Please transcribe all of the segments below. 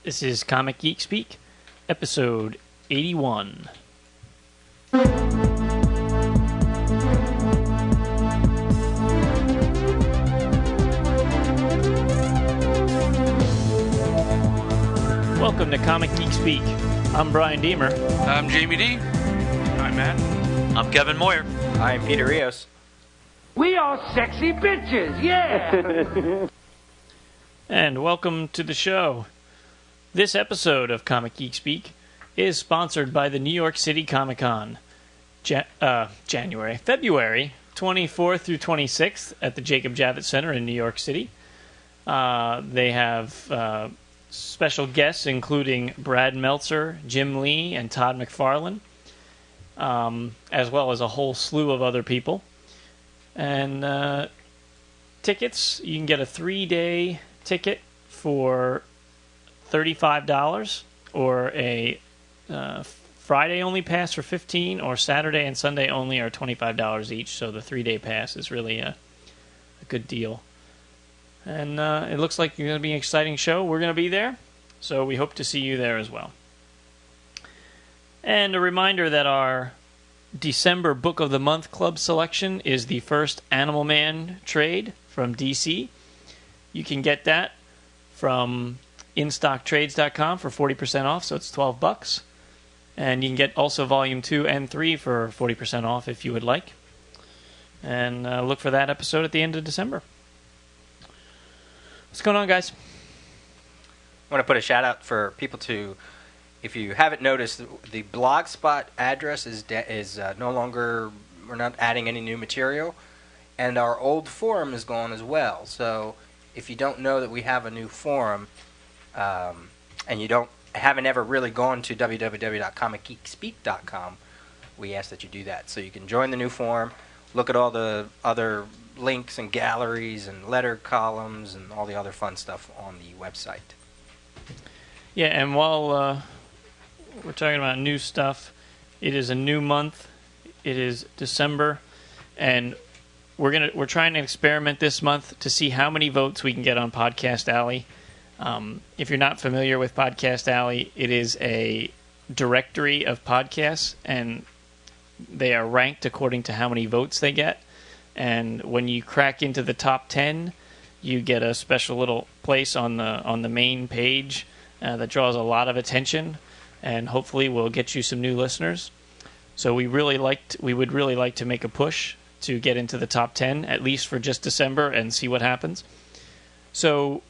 This is Comic Geek Speak, episode 81. Welcome to Comic Geek Speak. I'm Brian Deemer. I'm Jamie D. I'm Matt. I'm Kevin Moyer. I'm Peter Rios. We are sexy bitches, yeah! And welcome to the show. This episode of Comic Geek Speak is sponsored by the New York City Comic Con, February 24th through 26th at the Jacob Javits Center in New York City. They have special guests including Brad Meltzer, Jim Lee, and Todd McFarlane, as well as a whole slew of other people. And tickets, you can get a 3-day ticket for $35, or a Friday only pass for $15, or Saturday and Sunday only are $25 each. So the 3-day pass is really a good deal. And it looks like it's going to be an exciting show. We're going to be there, so we hope to see you there as well. And a reminder that our December Book of the Month Club selection is the first Animal Man trade from DC. You can get that from InStockTrades.com for 40% off, so it's $12. And you can get also Volume 2 and 3 for 40% off if you would like. And look for that episode at the end of December. What's going on, guys? I want to put a shout out for people to, if you haven't noticed, the Blogspot address is no longer, we're not adding any new material, and our old forum is gone as well. So if you don't know that we have a new forum, and you haven't ever really gone to www.comicgeekspeak.com, we ask that you do that. So you can join the new forum, look at all the other links and galleries and letter columns and all the other fun stuff on the website. Yeah, and while we're talking about new stuff, it is a new month. It is December, and we're trying to experiment this month to see how many votes we can get on Podcast Alley. If you're not familiar with Podcast Alley, it is a directory of podcasts, and they are ranked according to how many votes they get. And when you crack into the top 10, you get a special little place on the main page that draws a lot of attention, and hopefully will get you some new listeners. So we would really like to make a push to get into the top 10, at least for just December, and see what happens. So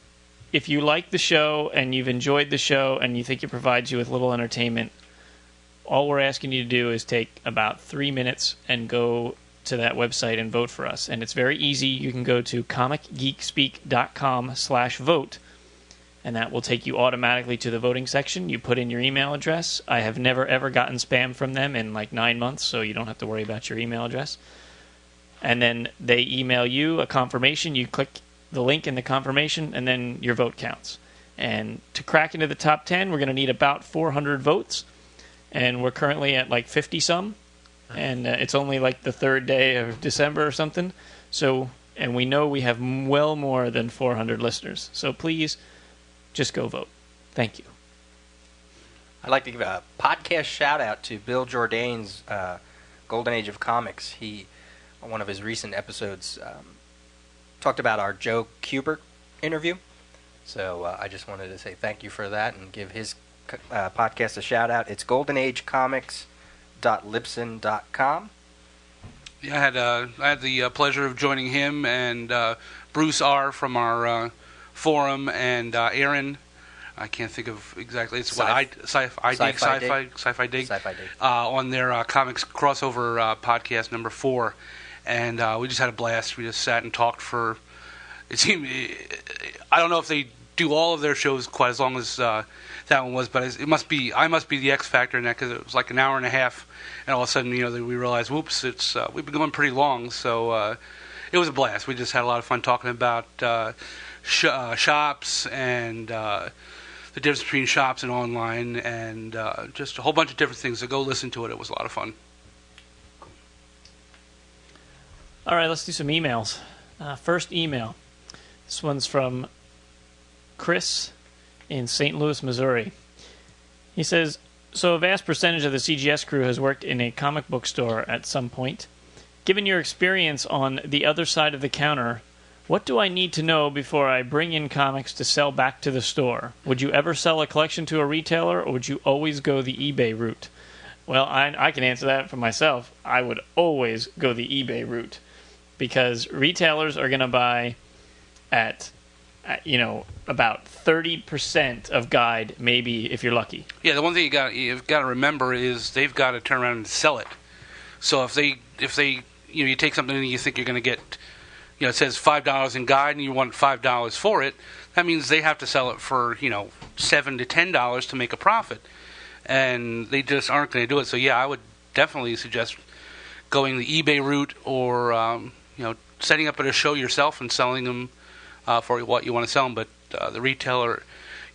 if you like the show and you've enjoyed the show and you think it provides you with little entertainment, all we're asking you to do is take about 3 minutes and go to that website and vote for us. And it's very easy. You can go to comicgeekspeak.com/vote, and that will take you automatically to the voting section. You put in your email address. I have never, ever gotten spam from them in like 9 months, so you don't have to worry about your email address. And then they email you a confirmation. You click the link in the confirmation, and then your vote counts. And to crack into the top 10, we're going to need about 400 votes, and we're currently at like 50-some, and it's only like the 3rd day of December or something. So, and we know we have well more than 400 listeners. So please, just go vote. Thank you. I'd like to give a podcast shout-out to Bill Jordain's Golden Age of Comics. He, on one of his recent episodes, talked about our Joe Kubert interview. So I just wanted to say thank you for that and give his podcast a shout-out. It's goldenagecomix.libsyn.com. Yeah, I had the pleasure of joining him and Bruce R. from our forum, and Aaron. I can't think of exactly. It's Sci-Fi Dig on their comics crossover podcast number 4, and we just had a blast. We just sat and talked for. It seemed. I don't know if they do all of their shows quite as long as that one was, but it must be. I must be the X factor in that, because it was like an hour and a half, and all of a sudden, we realized, whoops, we've been going pretty long. So it was a blast. We just had a lot of fun talking about shops and the difference between shops and online, and just a whole bunch of different things. So go listen to it. It was a lot of fun. All right, let's do some emails. First email. This one's from Chris in St. Louis, Missouri. He says, so a vast percentage of the CGS crew has worked in a comic book store at some point. Given your experience on the other side of the counter, what do I need to know before I bring in comics to sell back to the store? Would you ever sell a collection to a retailer, or would you always go the eBay route? Well, I can answer that for myself. I would always go the eBay route, because retailers are going to buy at about 30% of guide, maybe, if you're lucky. Yeah, the one thing you've got to remember is they've got to turn around and sell it. So if they you take something and you think you're going to get, it says $5 in guide and you want $5 for it, that means they have to sell it for $7 to $10 to make a profit, and they just aren't going to do it. So yeah, I would definitely suggest going the eBay route, or setting up at a show yourself and selling them for what you want to sell them. But the retailer,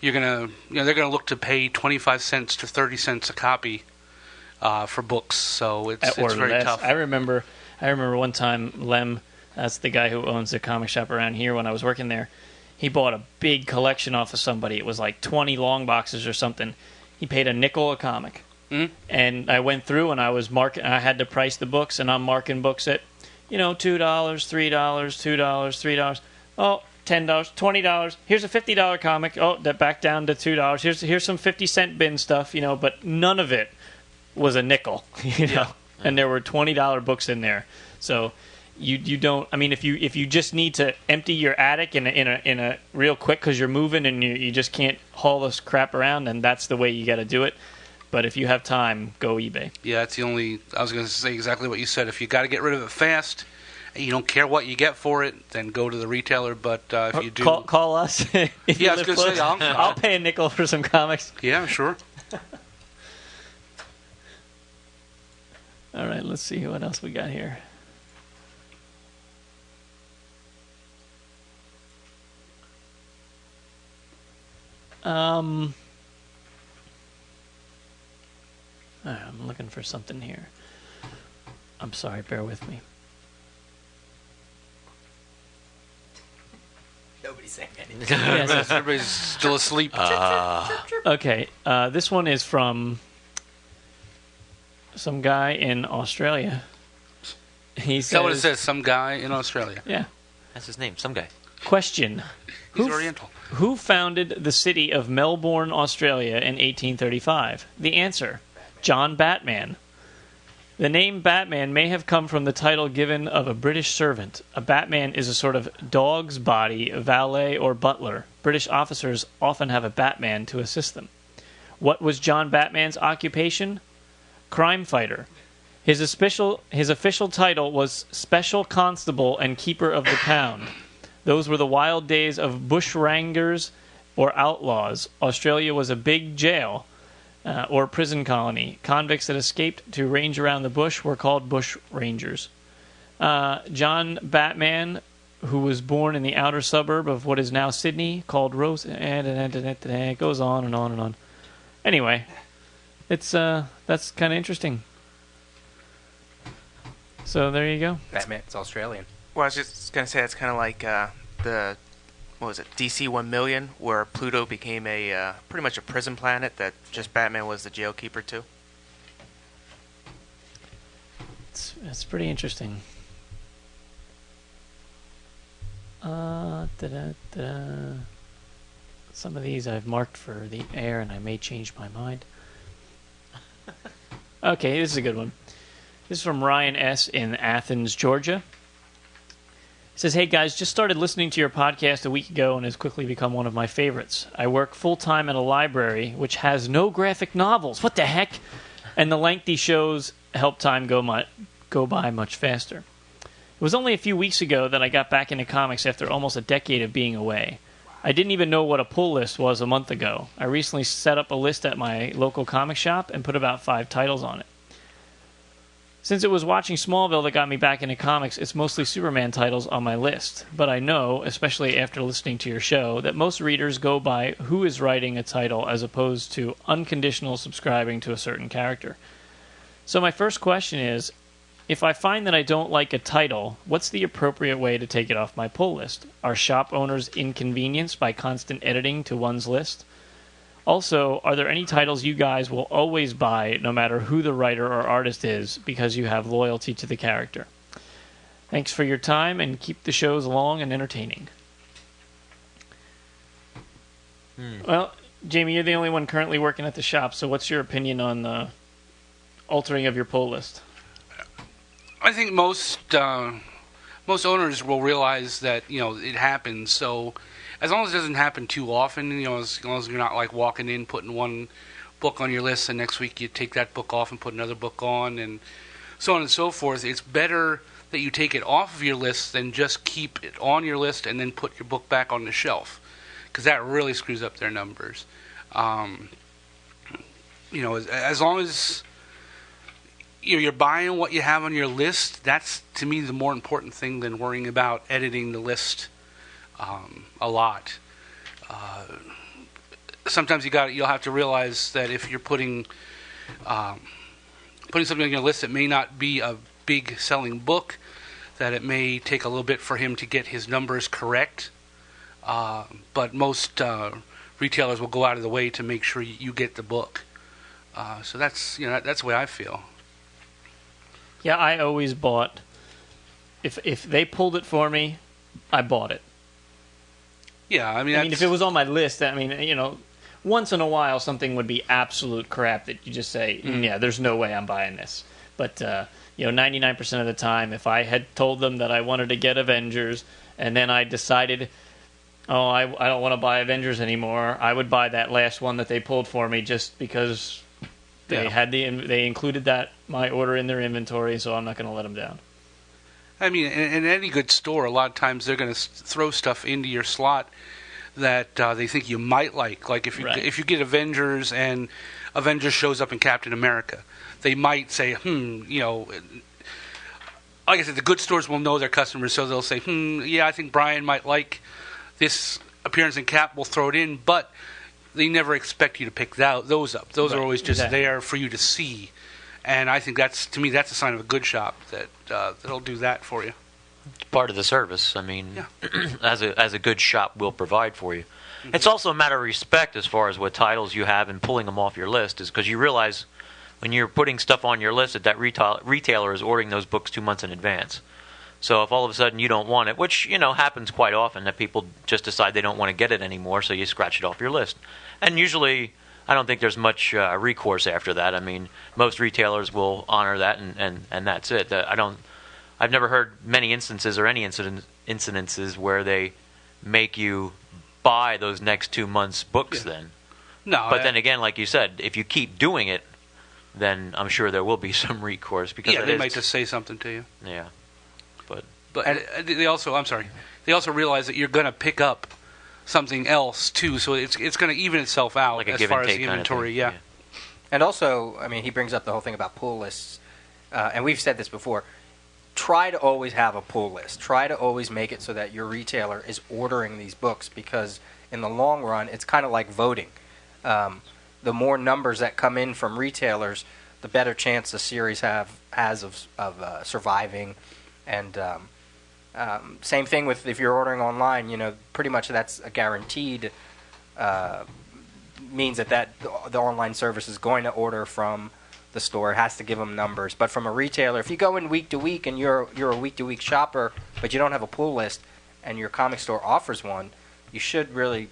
they're going to look to pay 25 cents to 30 cents a copy for books. So it's very tough. I remember one time Lem, that's the guy who owns the comic shop around here, when I was working there, he bought a big collection off of somebody. It was like 20 long boxes or something. He paid a nickel a comic. Mm-hmm. And I went through and I had to price the books, and I'm marking books at, $2, $3, $2, $3. Oh, $10, $20. Here's a $50 comic. Oh, that back down to $2. Here's some 50-cent bin stuff, but none of it was a nickel, Yeah. And there were $20 books in there. So you don't. I mean, if you just need to empty your attic in a real quick because you're moving and you just can't haul this crap around, then that's the way you got to do it. But if you have time, go eBay. Yeah, that's the only. I was going to say exactly what you said. If you got to get rid of it fast, and you don't care what you get for it, then go to the retailer. But if you do, call us. If yeah, I was going to say I'll pay a nickel for some comics. Yeah, sure. All right, let's see what else we got here. I'm looking for something here. I'm sorry, bear with me. Nobody's saying anything. Yes. Everybody's still asleep. Okay, this one is from some guy in Australia. He says, Is that what it says? Some guy in Australia. Yeah. That's his name, some guy. Question. He's Oriental. Who founded the city of Melbourne, Australia in 1835? The answer, John Batman. The name Batman may have come from the title given of a British servant. A Batman is a sort of dog's body valet or butler. British officers often have a Batman to assist them. What was John Batman's occupation? Crime fighter. His official title was Special Constable and Keeper of the Pound. Those were the wild days of bushrangers or outlaws. Australia was a big jail or prison colony. Convicts that escaped to range around the bush were called bush rangers. John Batman, who was born in the outer suburb of what is now Sydney, called Rose... It goes on and on and on. Anyway, it's that's kind of interesting. So there you go. Batman, it's Australian. Well, I was just going to say it's kind of like the, what was it, DC 1 Million, where Pluto became a pretty much a prison planet that just Batman was the jailkeeper to. It's pretty interesting. Some of these I've marked for the air, and I may change my mind. Okay, this is a good one. This is from Ryan S. in Athens, Georgia. He says, hey guys, just started listening to your podcast a week ago and has quickly become one of my favorites. I work full-time at a library which has no graphic novels. What the heck? And the lengthy shows help time go by much faster. It was only a few weeks ago that I got back into comics after almost a decade of being away. I didn't even know what a pull list was a month ago. I recently set up a list at my local comic shop and put about 5 titles on it. Since it was watching Smallville that got me back into comics, it's mostly Superman titles on my list. But I know, especially after listening to your show, that most readers go by who is writing a title as opposed to unconditional subscribing to a certain character. So my first question is If I find that I don't like a title, what's the appropriate way to take it off my pull list? Are shop owners inconvenienced by constant editing to one's list? Also, are there any titles you guys will always buy no matter who the writer or artist is because you have loyalty to the character? Thanks for your time and keep the shows long and entertaining. Well, Jamie, you're the only one currently working at the shop, so what's your opinion on the altering of your pull list? I think most owners will realize that it happens. So as long as it doesn't happen too often, as long as you're not like walking in, putting one book on your list, and next week you take that book off and put another book on, and so on and so forth. It's better that you take it off of your list than just keep it on your list and then put your book back on the shelf, because that really screws up their numbers. As long as you're buying what you have on your list, that's, to me, the more important thing than worrying about editing the list a lot. Sometimes you'll have to realize that if you're putting something on your list that may not be a big selling book, that it may take a little bit for him to get his numbers correct. But most retailers will go out of the way to make sure you get the book. So that's the way I feel. Yeah, I always bought. If they pulled it for me, I bought it. Yeah, I mean, if it was on my list, once in a while something would be absolute crap that you just say, yeah, there's no way I'm buying this. But 99% of the time, if I had told them that I wanted to get Avengers, and then I decided, I don't want to buy Avengers anymore, I would buy that last one that they pulled for me just because they included my order in their inventory, so I'm not going to let them down. I mean, in any good store, a lot of times they're going to throw stuff into your slot that they think you might like. Like if you get Avengers and Avengers shows up in Captain America, they might say, like I said, the good stores will know their customers, so they'll say, yeah, I think Brian might like this appearance in Cap, we'll throw it in, but they never expect you to pick those up. Those are always just there for you to see. And I think that's a sign of a good shop that'll do that for you. It's part of the service. I mean, as a good shop will provide for you. Mm-hmm. It's also a matter of respect as far as what titles you have and pulling them off your list, is because you realize when you're putting stuff on your list that retailer is ordering those books 2 months in advance. So if all of a sudden you don't want it, which happens quite often, that people just decide they don't want to get it anymore, so you scratch it off your list. And usually, I don't think there's much recourse after that. I mean, most retailers will honor that, and that's it. I've never heard many instances or any incidences where they make you buy those next 2 months' books. Then, but then again, like you said, if you keep doing it, then I'm sure there will be some recourse, because they might just say something to you. Yeah, but they also realize that you're going to pick up something else too, so it's going to even itself out, like a as give far and as take the inventory. kind of thing. Yeah. And also, I mean, he brings up the whole thing about pull lists, and we've said this before. Try to always have a pull list. Try to always make it so that your retailer is ordering these books, because in the long run, it's kind of like voting. The more numbers that come in from retailers, the better chance the series has of surviving. And same thing with if you're ordering online. Pretty much that's a guaranteed means that the online service is going to order from the store. It has to give them numbers. But from a retailer, if you go in week to week and you're a week to week shopper, but you don't have a pull list, and your comic store offers one, you should really,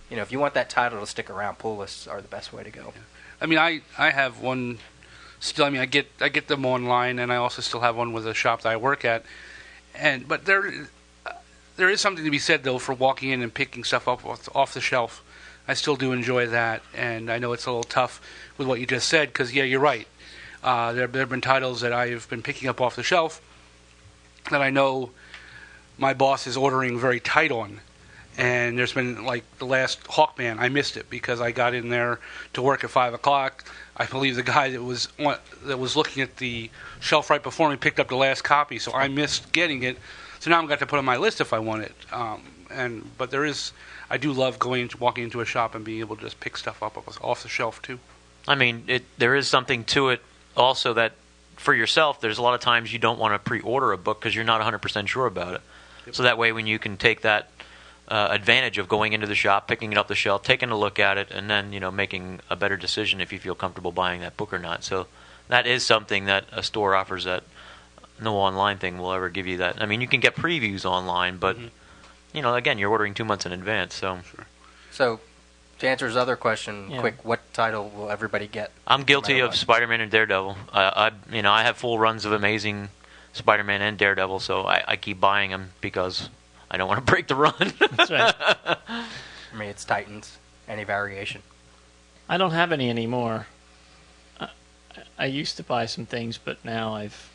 if you want that title to stick around, pull lists are the best way to go. I mean, I have one still. I mean, I get them online, and I also still have one with a shop that I work at. But there is something to be said, though, for walking in and picking stuff up off the shelf. I still do enjoy that, and I know it's a little tough with what you just said, because, yeah, you're right. There have been titles that I've been picking up off the shelf that I know my boss is ordering very tight on. And there's been, like, the last Hawkman, I missed it because I got in there to work at 5 o'clock. I believe the guy that was looking at the shelf right before me picked up the last copy, so I missed getting it. So now I'm got to put it on my list if I want it. But I do love walking into a shop and being able to just pick stuff up off the shelf too. I mean, there is something to it also that for yourself, there's a lot of times you don't want to pre-order a book because you're not 100% sure about it. Yep. So that way, when you can take that advantage of going into the shop, picking it up the shelf, taking a look at it, and then making a better decision if you feel comfortable buying that book or not. So that is something that a store offers that no online thing will ever give you. That. I mean, you can get previews online, but again, you're ordering 2 months in advance. So. Sure. So, to answer his other question, Yeah. quick, what title will everybody get? I'm guilty No matter of what? Spider-Man and Daredevil. I have full runs of Amazing Spider-Man and Daredevil, so I keep buying them because I don't want to break the run. That's right. For me, it's Titans. Any variation? I don't have any anymore. I used to buy some things, but now I've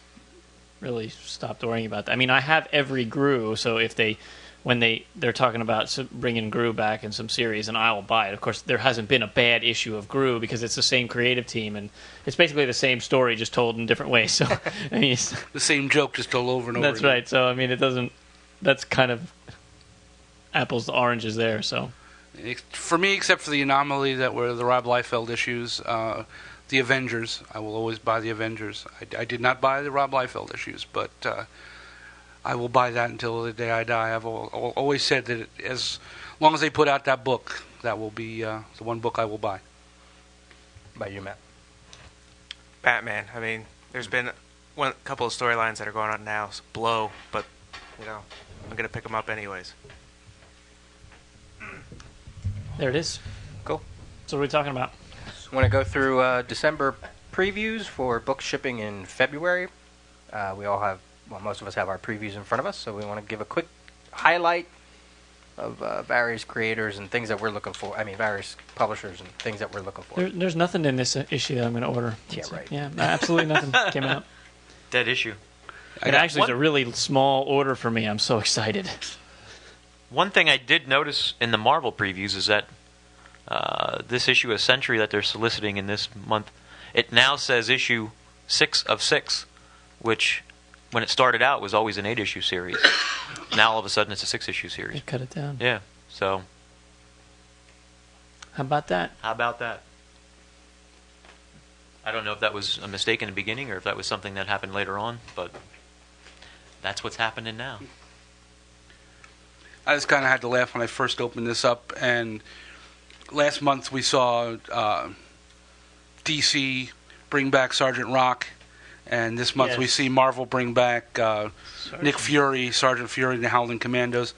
really stopped worrying about that. I mean, I have every Gru, so if when they're talking about bringing Gru back in some series, and I will buy it. Of course, there hasn't been a bad issue of Gru because it's the same creative team, and it's basically the same story just told in different ways. So, I mean, The same joke just told over and over that's again. right. So, I mean, it doesn't. That's kind of apples to oranges there. So, For me, except for the anomaly that were the Rob Liefeld issues, the Avengers, I will always buy the Avengers. I did not buy the Rob Liefeld issues, but I will buy that until the day I die. I've always said that as long as they put out that book, that will be the one book I will buy. By you, Matt. Batman. I mean, there's been a couple of storylines that are going on now. Blow, but I'm gonna pick them up anyways. there it is. Cool. So, what are we talking about? Want to go through December previews for book shipping in February. We all have, most of us have our previews in front of us, so we want to give a quick highlight of various creators and things that we're looking for. I mean, various publishers and things that we're looking for. There's nothing in this issue that I'm going to order. Yeah, right. Yeah, absolutely nothing came out. Dead issue. It actually is a really small order for me. I'm so excited. One thing I did notice in the Marvel previews is that this issue of Century that they're soliciting in this month, it now says issue 6 of 6, which when it started out was always an 8-issue series. Now all of a sudden it's a 6-issue They series. cut it down. Yeah. So How about that? how about that? I don't know if that was a mistake in the beginning or if that was something that happened later on, but that's what's happening now. I just kind of had to laugh when I first opened this up. And last month we saw DC bring back Sergeant Rock, and this month we Yes. see Marvel bring back Nick Fury, Sergeant Fury, and the Howling Commandos.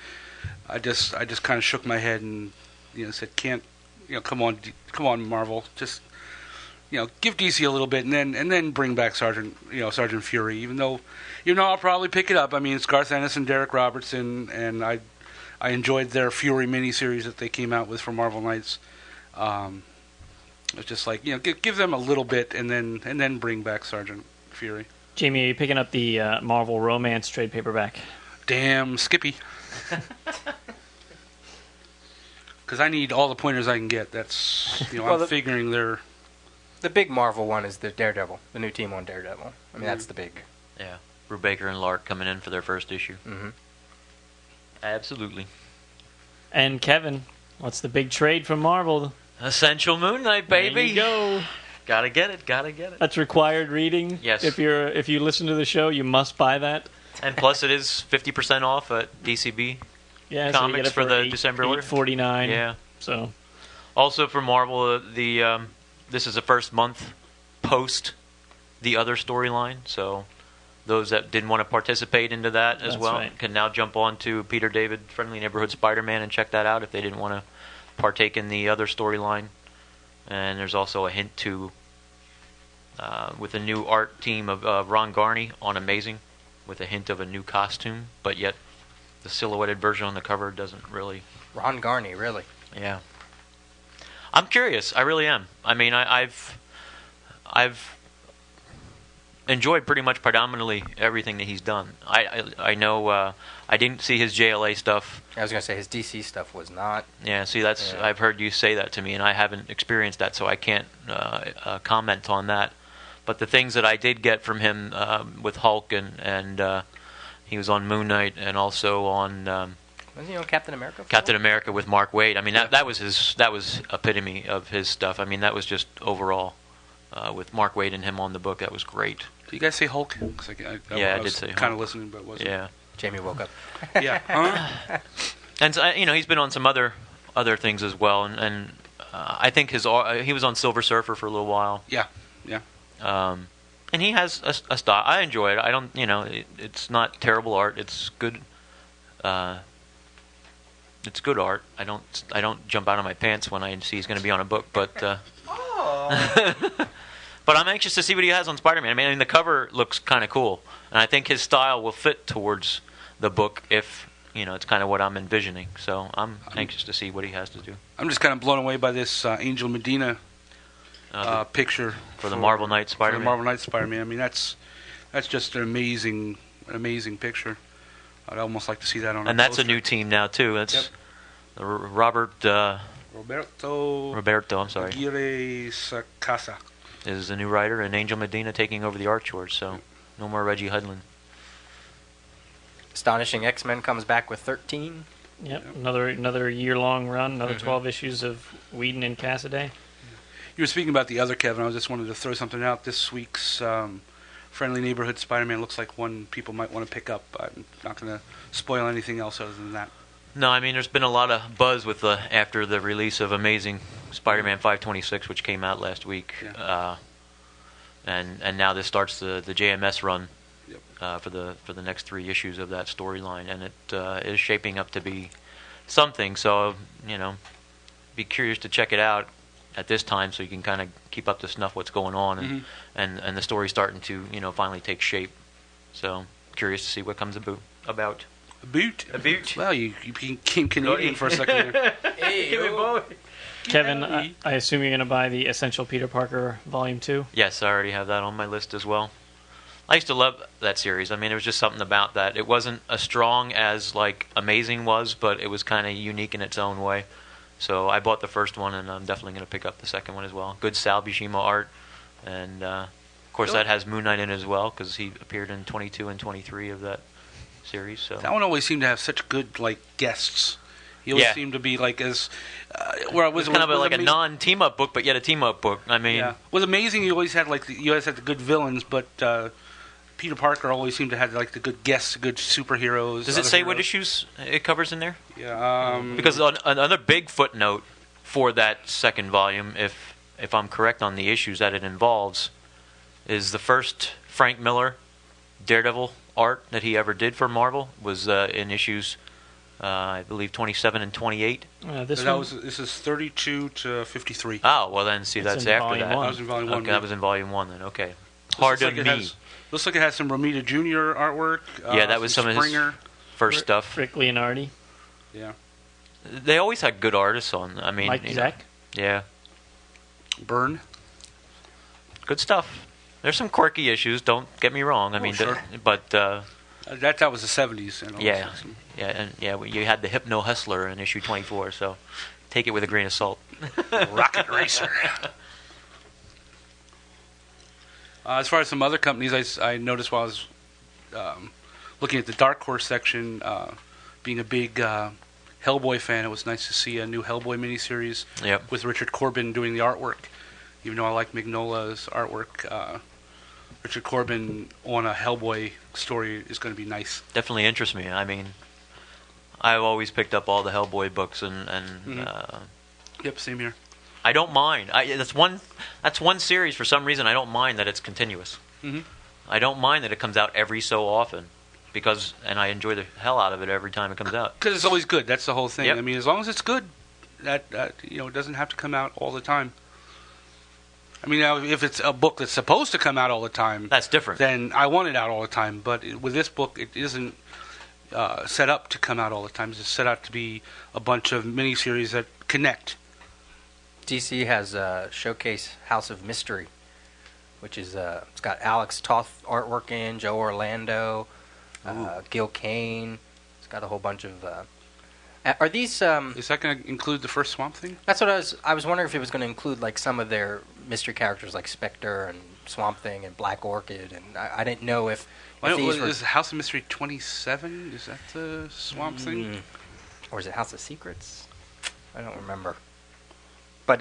I just kind of shook my head and said, "Can't come on, Marvel, just give DC a little bit, and then bring back Sergeant Fury." Even though I'll probably pick it up. I mean, it's Garth Ennis and Derek Robertson, and I enjoyed their Fury miniseries that they came out with for Marvel Knights. It's just like give them a little bit, and then bring back Sergeant Fury. Jamie, are you picking up the Marvel Romance trade paperback? Damn Skippy. Because I need all the pointers I can get. That's Well, I'm figuring they're. The big Marvel one is the Daredevil, the new team on Daredevil. I mean, that's the big. Yeah. Brubaker and Lark coming in for their first issue. Mm-hmm. Absolutely. And Kevin, what's the big trade from Marvel? Essential Moon Knight, baby. There you go. Gotta get it. That's required reading. Yes. If you listen to the show, you must buy that. And plus, it is 50% off at DCB. Yeah, Comics so you get it for the December order? $8.49. Yeah. So Also for Marvel, this is the first month post the other storyline, so those that didn't want to participate into that as That's well right. can now jump on to Peter David Friendly Neighborhood Spider-Man and check that out if they didn't want to partake in the other storyline. And there's also a hint to with a new art team of Ron Garney on Amazing, with a hint of a new costume, but yet the silhouetted version on the cover doesn't really. Ron Garney, really. Yeah. I'm curious. I really am. I mean, I've enjoyed pretty much predominantly everything that he's done. I know I didn't see his JLA stuff. I was going to say his DC stuff was not. Yeah, see, that's Yeah. I've heard you say that to me, and I haven't experienced that, so I can't comment on that. But the things that I did get from him with Hulk and he was on Moon Knight and also on Wasn't he on Captain America? Captain America with Mark Waid. I mean, that was epitome of his stuff. I mean, that was just overall with Mark Waid and him on the book. That was great. Did you guys say Hulk? I did say Hulk. Kind of listening, but wasn't. Yeah. Jamie woke up. Yeah. Huh? And so, he's been on some other things as well, and I think he was on Silver Surfer for a little while. Yeah. And he has a style. I enjoy it. I don't, it's not terrible art. It's good. It's good art. I don't jump out of my pants when I see he's going to be on a book, but. But I'm anxious to see what he has on Spider-Man. I mean, the cover looks kind of cool, and I think his style will fit towards the book if it's kind of what I'm envisioning. So I'm anxious to see what he has to do. I'm just kind of blown away by this Angel Medina picture for the Marvel Knight Spider-Man. For the Marvel Knight Spider-Man. I mean, that's just an amazing picture. I'd almost like to see that on. And that's a new team now too. That's Roberto. I'm sorry. Aguirre Sacasa is the new writer, and Angel Medina taking over the art chores. So no more Reggie Hudlin. Astonishing X-Men comes back with 13. Yep, another year-long run, another 12 issues of Whedon and Cassaday. You were speaking about the other Kevin. I just wanted to throw something out. This week's Friendly Neighborhood Spider-Man looks like one people might want to pick up. I'm not going to spoil anything else other than that. No, I mean, there's been a lot of buzz with after the release of Amazing Spider-Man 526, which came out last week. Yeah. And now this starts the JMS run. Yep. For the next 3 issues of that storyline, and it is shaping up to be something. So be curious to check it out at this time, so you can kind of keep up to snuff what's going on, and the story's starting to finally take shape. So curious to see what comes about. A boot. Well, you became Canadian for a second there. Hey, Kevin, I assume you're going to buy the Essential Peter Parker Volume 2? Yes, I already have that on my list as well. I used to love that series. I mean, there was just something about that. It wasn't as strong as Amazing was, but it was kind of unique in its own way. So I bought the first one, and I'm definitely going to pick up the second one as well. Good Sal Buscema art, and of course that has Moon Knight in it as well, because he appeared in 22 and 23 of that series. So that one always seemed to have such good guests. He always seemed to be as where I was kind of a non-team up book, but yet a team up book. I mean, was Amazing. You always had the good villains, but Peter Parker always seemed to have the good guests, the good superheroes. Does it say what issues it covers in there? Yeah. Because another big footnote for that second volume, if I'm correct on the issues that it involves, is the first Frank Miller Daredevil art that he ever did for Marvel was in issues, I believe 27 and 28. This is 32 to 53. Oh, well then, see, that's after that. That was in volume 1. Okay, that was in volume 1 then. Okay. Hard to me. Looks like it has some Romita Jr. artwork. Yeah, that was some Springer. of his first stuff. Rick Leonardi. Yeah. They always had good artists on. I mean, Mike Zeck. Yeah. Burn. Good stuff. There's some quirky issues. Don't get me wrong. I mean, sure. But that was the 70s. And you had the Hypno Hustler in issue 24. So take it with a grain of salt. Rocket Racer. As far as some other companies, I noticed while I was looking at the Dark Horse section, being a big Hellboy fan, it was nice to see a new Hellboy miniseries with Richard Corbin doing the artwork. Even though I like Mignola's artwork, Richard Corbin on a Hellboy story is going to be nice. Definitely interests me. I mean, I've always picked up all the Hellboy books, and yep, same here. I don't mind. That's one series for some reason I don't mind that it's continuous. Mm-hmm. I don't mind that it comes out every so often, and I enjoy the hell out of it every time it comes out. Because it's always good. That's the whole thing. Yep. I mean, as long as it's good, that it doesn't have to come out all the time. I mean, now if it's a book that's supposed to come out all the time, that's different. Then I want it out all the time. But with this book, it isn't set up to come out all the time. It's set out to be a bunch of miniseries that connect. DC has a showcase House of Mystery, which is it's got Alex Toth artwork in, Joe Orlando, Gil Kane. It's got a whole bunch of. Are these? Is that going to include the first Swamp Thing? That's what I was wondering if it was going to include some of their mystery characters like Spectre and Swamp Thing and Black Orchid, and I didn't know if these were. Is House of Mystery 27? Is that the Swamp Thing? Or is it House of Secrets? I don't remember. But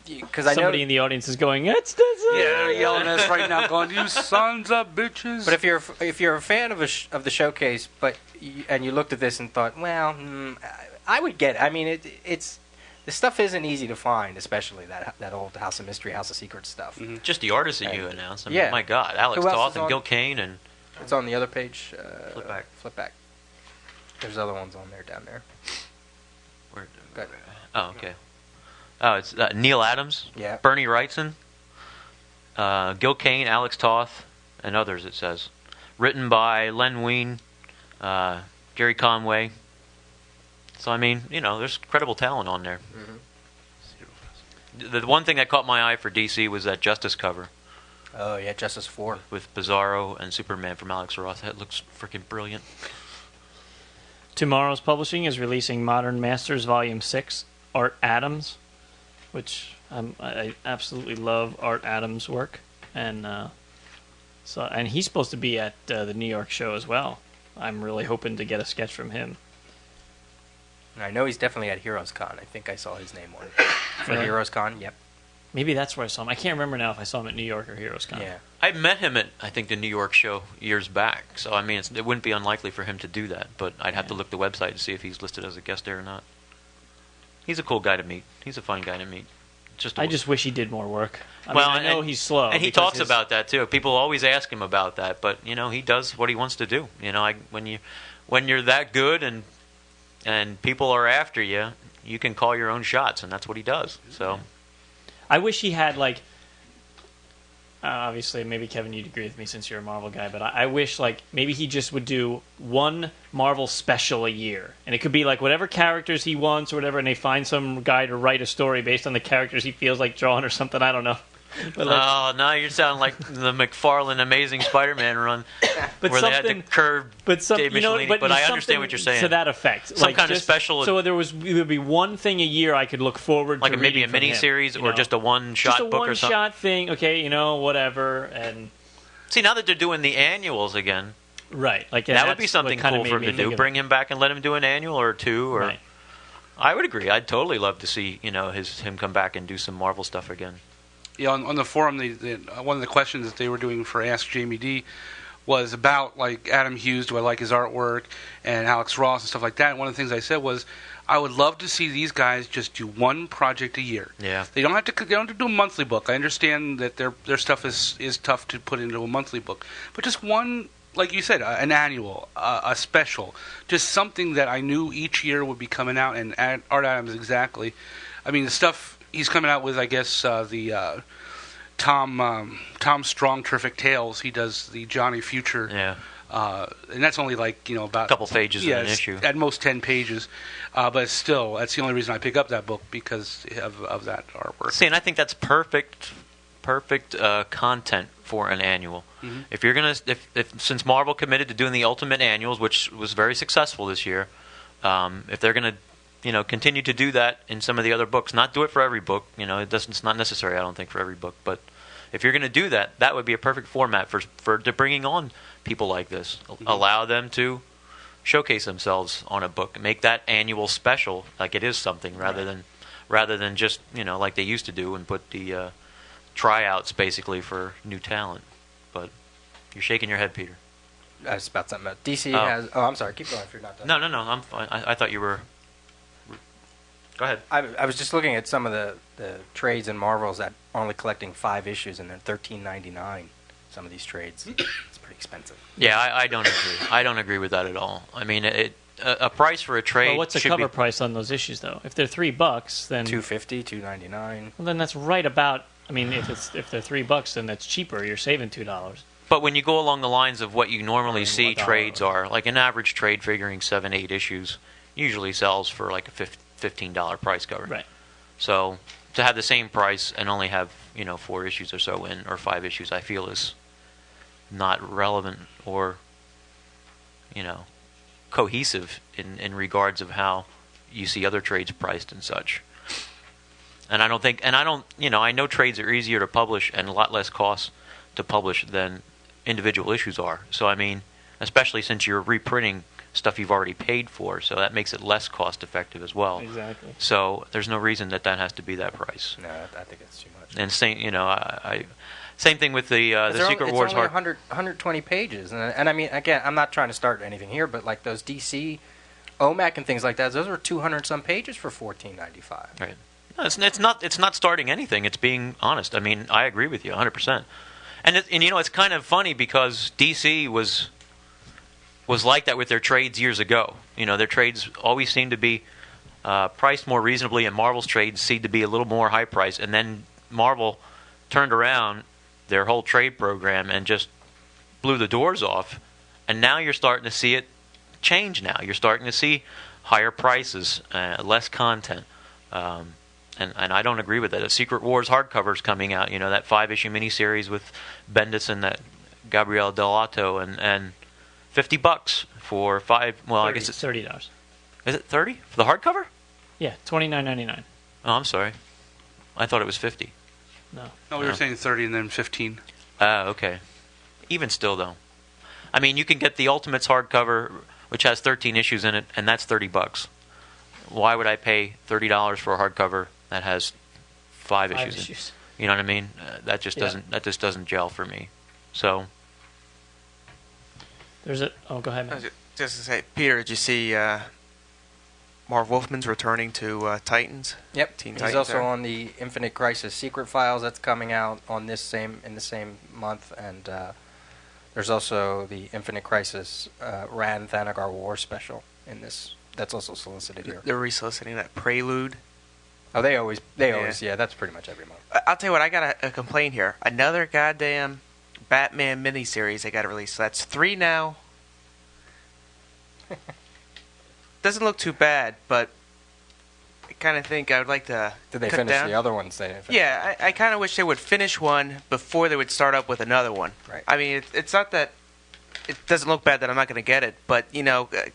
because I know Somebody in the audience is going, "It's Yeah, they're yelling at us right now, going, "You sons of bitches!" But if you're a fan of of the showcase, and you looked at this and thought, well, I would get it. I mean, it's the stuff isn't easy to find, especially that old House of Mystery, House of Secrets stuff. Mm-hmm. Just the artists that you announced. I mean, Yeah. my God, Alex Who else Toth is and on? Gil Kane and It's on the other page. Flip back. Flip back. There's other ones on there down there. where? Good. Oh, okay. Oh, it's Neil Adams, Yeah. Bernie Wrightson, Gil Kane, Alex Toth, and others. It says written by Len Wein, Jerry Conway. So I mean, there's credible talent on there. The one thing that caught my eye for DC was that Justice cover Oh yeah, Justice 4. with Bizarro and Superman from Alex Ross. That looks freaking brilliant. Tomorrow's Publishing is releasing Modern Masters Volume 6, Art Adams, which I absolutely love Art Adams' work. And and he's supposed to be at the New York show as well. I'm really hoping to get a sketch from him. And I know he's definitely at Heroes Con. I think I saw his name on for Really? Heroes Con. Yep. Maybe that's where I saw him. I can't remember now if I saw him at New York or Heroes Con. Yeah. I met him at, I think, the New York show years back. So, I mean, it wouldn't be unlikely for him to do that. But I'd have to look the website to see if he's listed as a guest there or not. He's a cool guy to meet. He's a fun guy to meet. I just wish he did more work. I Well, mean, I know and- he's slow. And he because talks his- about that, too. People always ask him about that. But, he does what he wants to do. When you're that good and people are after you, you can call your own shots. And that's what he does. So... I wish he had, like... obviously, maybe, Kevin, you'd agree with me since you're a Marvel guy, but I wish, like, maybe he just would do one Marvel special a year. And it could be, like, whatever characters he wants or whatever, and they find some guy to write a story based on the characters he feels like drawing or something. I don't know. But Oh, no, you sound like the McFarlane Amazing Spider-Man run But where they had to something- curve But some, Dave you know, Michelini. but But I something understand what you're saying. to that effect. Some Like, kind of just- special- So there would be one thing a year I could look forward like to maybe a reading from him, mini-series you or know? just a one-shot Just a book or something. one-shot thing. Okay, whatever. And See, now that they're doing the annuals again, right, like that would be something cool for him to do. Bring him back and let him do an annual or two. Or Right. I would agree. I'd totally love to see him come back and do some Marvel stuff again. Yeah, on the forum, one of the questions that they were doing for Ask Jamie D was about, like, Adam Hughes, do I like his artwork, and Alex Ross and stuff like that. And one of the things I said was, I would love to see these guys just do one project a year. Yeah. They don't have to do a monthly book. I understand that their stuff is tough to put into a monthly book, but just one, like you said, an annual, a special, just something that I knew each year would be coming out. And Art Adams, exactly. I mean, the stuff he's coming out with, I guess, the Tom Strong Terrific Tales. He does the Johnny Future. Yeah. And that's only like, about A couple pages in an it's issue. At most 10 pages. But still, that's the only reason I pick up that book, because of that artwork. See, and I think that's perfect content for an annual. Mm-hmm. If you're gonna, if since Marvel committed to doing the Ultimate Annuals, which was very successful this year, if they're gonna, continue to do that in some of the other books, not do it for every book. It's not necessary, I don't think, for every book. But if you're gonna do that, that would be a perfect format for bringing on people like this. Mm-hmm. Allow them to showcase themselves on a book. Make that annual special like it is something, rather than just like they used to do and put the tryouts basically for new talent. But you're shaking your head, Peter. That's about something. About DC Oh. has. Oh, I'm sorry. Keep going if you're not done. No, I'm fine. I thought you were. Go ahead. I was just looking at some of the trades in Marvels that are only collecting 5 issues, and they're $13.99. Some of these trades, it's pretty expensive. Yeah, I don't agree. I don't agree with that at all. I mean, a price for a trade. Well, what's the should cover be, price on those issues, though? If they're $3, then $2.50, $2.99. well, then that's right about. I mean, if they're $3, then that's cheaper. You're saving $2. But when you go along the lines of what you normally see what dollar? trades are, like an average trade figuring 7-8 issues, usually sells for like a $15 price cover. Right. So to have the same price and only have 4 issues or so in, or 5 issues, I feel is not relevant or cohesive in regards of how you see other trades priced and such. And I know trades are easier to publish and a lot less cost to publish than individual issues are. So I mean, especially since you're reprinting stuff you've already paid for, so that makes it less cost effective as well. Exactly. So there's no reason that has to be that price. No, I think it's too much. And same, same thing with the Secret Wars It's only 120 pages, and I mean, again, I'm not trying to start anything here, but like those DC, OMAC, and things like that, those were 200 some pages for $14.95. Right. No, it's not starting anything. It's being honest. I mean, I agree with you 100%. And it's kind of funny because DC was like that with their trades years ago. Their trades always seem to be priced more reasonably, and Marvel's trades seem to be a little more high priced. And then Marvel turned around their whole trade program and just blew the doors off. And now you're starting to see it change. Now you're starting to see higher prices, less content. And I don't agree with that. A Secret Wars hardcover's coming out. That 5-issue miniseries with Bendis and that Gabriele Dell'Otto, and $50 for 5. Well, 30, I guess it's $30. Is it 30 for the hardcover? Yeah, $29.99. Oh, I'm sorry. I thought it was 50. No, we were saying 30 and then 15. Okay. Even still, though, I mean, you can get the Ultimates hardcover, which has 13 issues in it, and that's $30. Why would I pay $30 for a hardcover that has 5 issues? In it? You know what I mean? That just doesn't gel for me. So there's a. Oh, go ahead, man. Just to say, Peter, did you see Marv Wolfman's returning to Titans? Yep. Teen He's Titans also there. on the Infinite Crisis Secret Files that's coming out in the same month, and there's also the Infinite Crisis Ran Thanagar War special in this. That's also solicited here. They're resoliciting that Prelude. Oh, they always, yeah, that's pretty much every month. I'll tell you what, I got a complaint here. Another goddamn Batman miniseries they got to release. So that's 3 now. Doesn't look too bad, but I kind of think I would like to. Did they cut finish down. the other ones? They didn't finish. Yeah, I kind of wish they would finish one before they would start up with another one. Right. I mean, it's not that it doesn't look bad that I'm not going to get it, but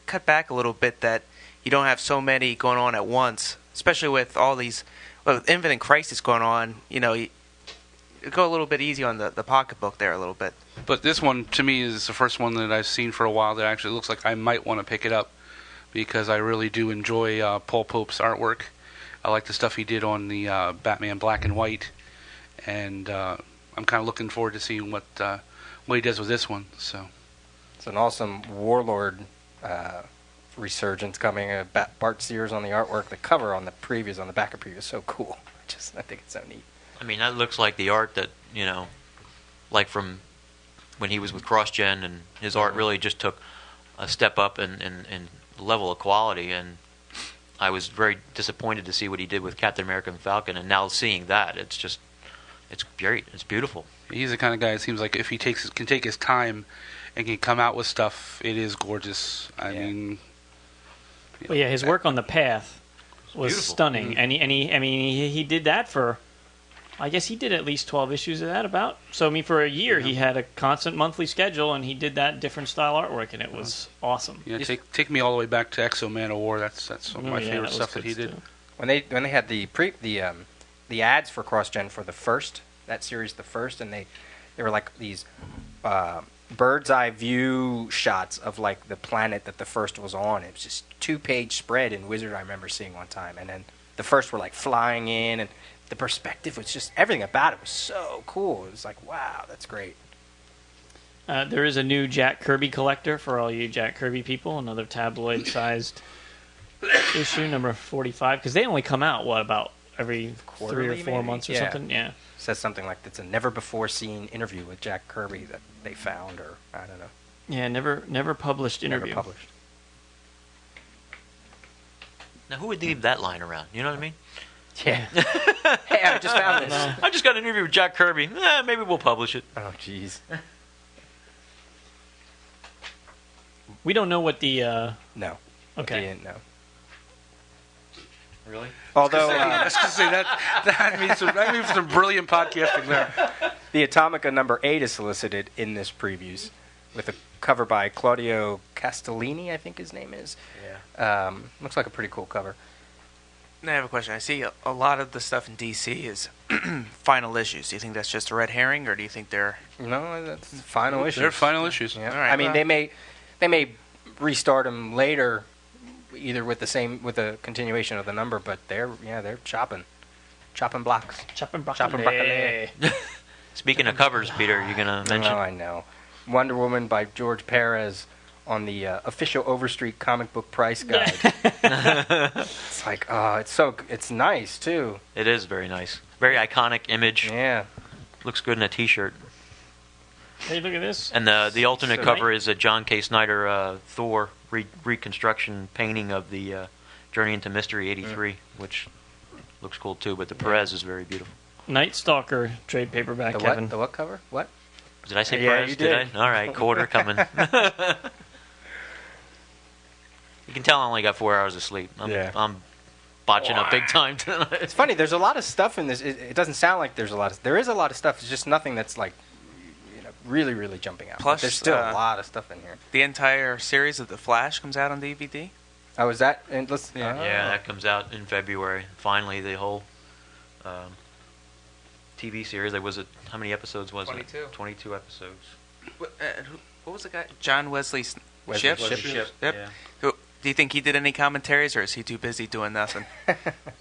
cut back a little bit that you don't have so many going on at once, especially with all these with Infinite Crisis going on. You go a little bit easy on the pocketbook there a little bit. But this one, to me, is the first one that I've seen for a while that actually looks like I might want to pick it up, because I really do enjoy Paul Pope's artwork. I like the stuff he did on the Batman Black and White, and I'm kind of looking forward to seeing what he does with this one. So it's an awesome Warlord resurgence coming. Bart Sears on the artwork. The cover on the back of preview is so cool. I think it's so neat. I mean, that looks like the art that, like from when he was with CrossGen, and his art really just took a step up in level of quality, and I was very disappointed to see what he did with Captain America and Falcon, and now seeing that, it's great. It's beautiful. he's the kind of guy, it seems like, if he can take his time and can come out with stuff, it is gorgeous. I mean... Well, yeah, his work on The Path was beautiful. stunning, and he did that for, I guess he did at least 12 issues of that about. So I mean, for a year he had a constant monthly schedule, and he did that different style artwork, and it was awesome. Yeah, take me all the way back to Exo Man of War. That's some of my favorite stuff that he did. Too. When they had the ads for CrossGen for that series, and they were like these bird's eye view shots of like the planet that the first was on. It was just 2-page spread in Wizard I remember seeing one time, and then the first were like flying in, and the perspective was just, everything about it was so cool. It was like, wow, that's great. There is a new Jack Kirby collector for all you Jack Kirby people, another tabloid-sized issue, number 45, because they only come out, about every Quarterly, 3 or 4 maybe? months or Yeah. something? Yeah. It says something like it's a never-before-seen interview with Jack Kirby that they found, or I don't know. Yeah, never published interview. Never published. Now, who would leave that line around? You know what I mean? Yeah. Hey, I just found this. I just got an interview with Jack Kirby. Maybe we'll publish it. Oh, jeez. We don't know what the... No. Okay. He didn't know. Really? Although I was going to say that means some brilliant podcasting there. the Atomica number 8 is solicited in this previews with a cover by Claudio Castellini, I think his name is. Yeah. Looks like a pretty cool cover. Now I have a question. I see a lot of the stuff in DC is final issues. Do you think that's just a red herring, or do you think they're... No, that's final issues. They're final issues. Yeah. All right, I mean, well- they may restart them later, either with a continuation of the number. But they're chopping blocks. Chopping broccoli. Chopping broccoli. Speaking of covers, Peter, you gonna mention? Oh, I know. Wonder Woman by George Perez on the official Overstreet comic book price guide. It's like, it's nice too. It is very nice, very iconic image. Yeah. Looks good in a T-shirt. Hey, look at this. And the alternate So cover is a John K. Snyder Thor reconstruction painting of the Journey into Mystery '83, which looks cool too. But the Perez is very beautiful. Night Stalker trade paperback, The Kevin. what? The what cover? What? Did I say Yeah, Perez? you did. I? All right, quarter coming. You can tell I only got 4 hours of sleep. I'm botching up big time tonight. It's funny. There's a lot of stuff in this. It doesn't sound like there's a lot. There is a lot of stuff. It's just nothing that's like, really, really jumping out. Plus, but there's still a lot of stuff in here. The entire series of The Flash comes out on DVD. Oh, is that? And Yeah, that comes out in February. Finally, the whole TV series. How many episodes was 22. it? 22 episodes. What was the guy? John Wesley Wesley Shipp? Shipp. Yep. Yeah. Do you think he did any commentaries, or is he too busy doing nothing?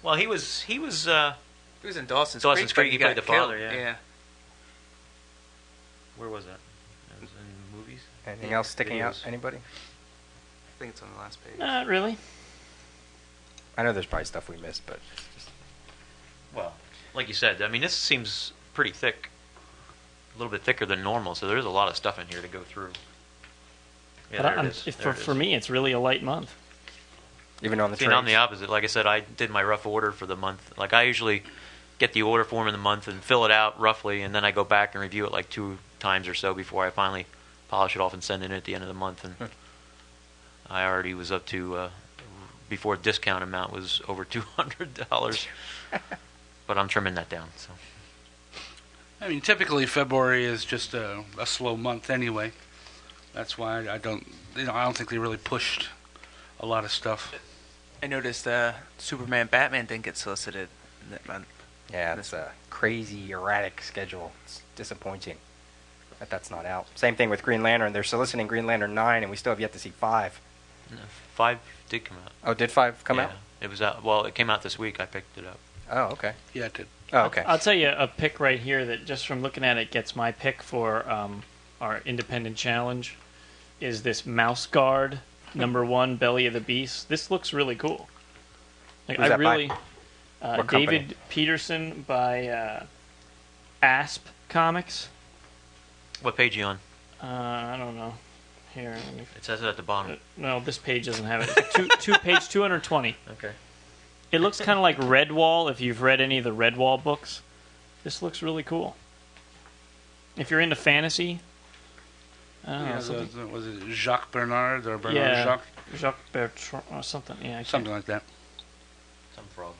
Well, he was. He was in Dawson's Dawson's but Creek, he played got the father, killed. yeah. Where was that? That was in movies. Anything else sticking out? Videos. Anybody? I think it's on the last page. Not really. I know there's probably stuff we missed, but it's just... Well, like you said, I mean, this seems pretty thick. A little bit thicker than normal, so there's a lot of stuff in here to go through. Yeah, But there it is. There it for is. me, it's really a light month. even on the See, trades. I'm the opposite. Like I said, I did my rough order for the month. Like I usually get the order form in the month and fill it out roughly, and then I go back and review it like 2 times or so before I finally polish it off and send it in at the end of the month. And I already was up to before discount amount was over $200, but I'm trimming that down. So I mean, typically February is just a slow month anyway. That's why I don't think they really pushed a lot of stuff. I noticed Superman, Batman didn't get solicited in that month. Yeah, it's a crazy, erratic schedule. It's disappointing that that's not out. Same thing with Green Lantern. They're soliciting Green Lantern 9, and we still have yet to see 5. 5 did come out. Oh, did 5 come Yeah, out? It was out. Well, it came out this week. I picked it up. Oh, okay. Yeah, it did. Oh, okay. I'll tell you a pick right here that just from looking at it gets my pick for our independent challenge is this Mouse Guard #1 Belly of the Beast. This looks really cool. Like, Who's I that by? really What company? David Peterson by Asp Comics. What page are you on? I don't know. Here, let me. It says it at the bottom. No, this page doesn't have it. Page 220. Okay. It looks kind of like Redwall, if you've read any of the Redwall books. This looks really cool. If you're into fantasy, I don't know, Yeah, something, was it Jacques Bernard or Bernard yeah, Jacques? Jacques Bertrand or something. Yeah, I can't- Something like that. Some frog.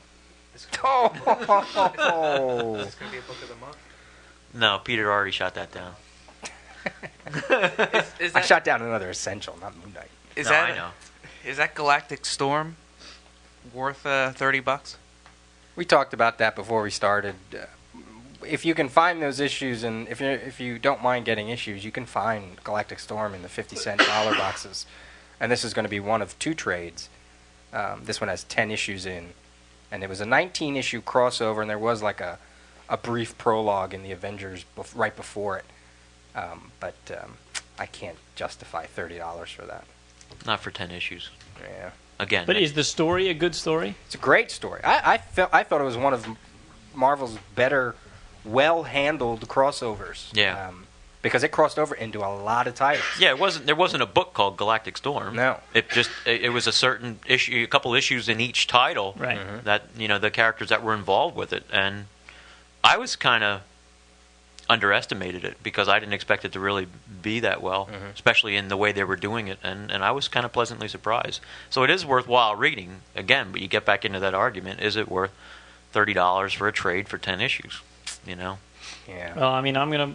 Oh! It's going to be a book of the month. No, Peter already shot that down. Is I that, shot down another Essential, not Moon Knight. is No, that I know. Is that Galactic Storm worth $30? We talked about that before we started. If you can find those issues, and if you don't mind getting issues, you can find Galactic Storm in the 50-cent dollar boxes. And this is going to be one of 2 trades. This one has 10 issues in. And it was a 19-issue crossover, and there was like a brief prologue in the Avengers right before it. But I can't justify $30 for that. Not for 10 issues. Yeah. Again. But is the story a good story? It's a great story. I thought it was one of Marvel's better, well-handled crossovers. Yeah. Because it crossed over into a lot of titles. Yeah, there wasn't a book called Galactic Storm. No. It was a certain issue, a couple issues in each title. Right. Mm-hmm. That the characters that were involved with it, and I was kind of underestimated it because I didn't expect it to really be that well, especially in the way they were doing it, and I was kind of pleasantly surprised. So it is worthwhile reading again, but you get back into that argument: is it worth $30 for a trade for 10 issues? Yeah. Well, I mean, I'm gonna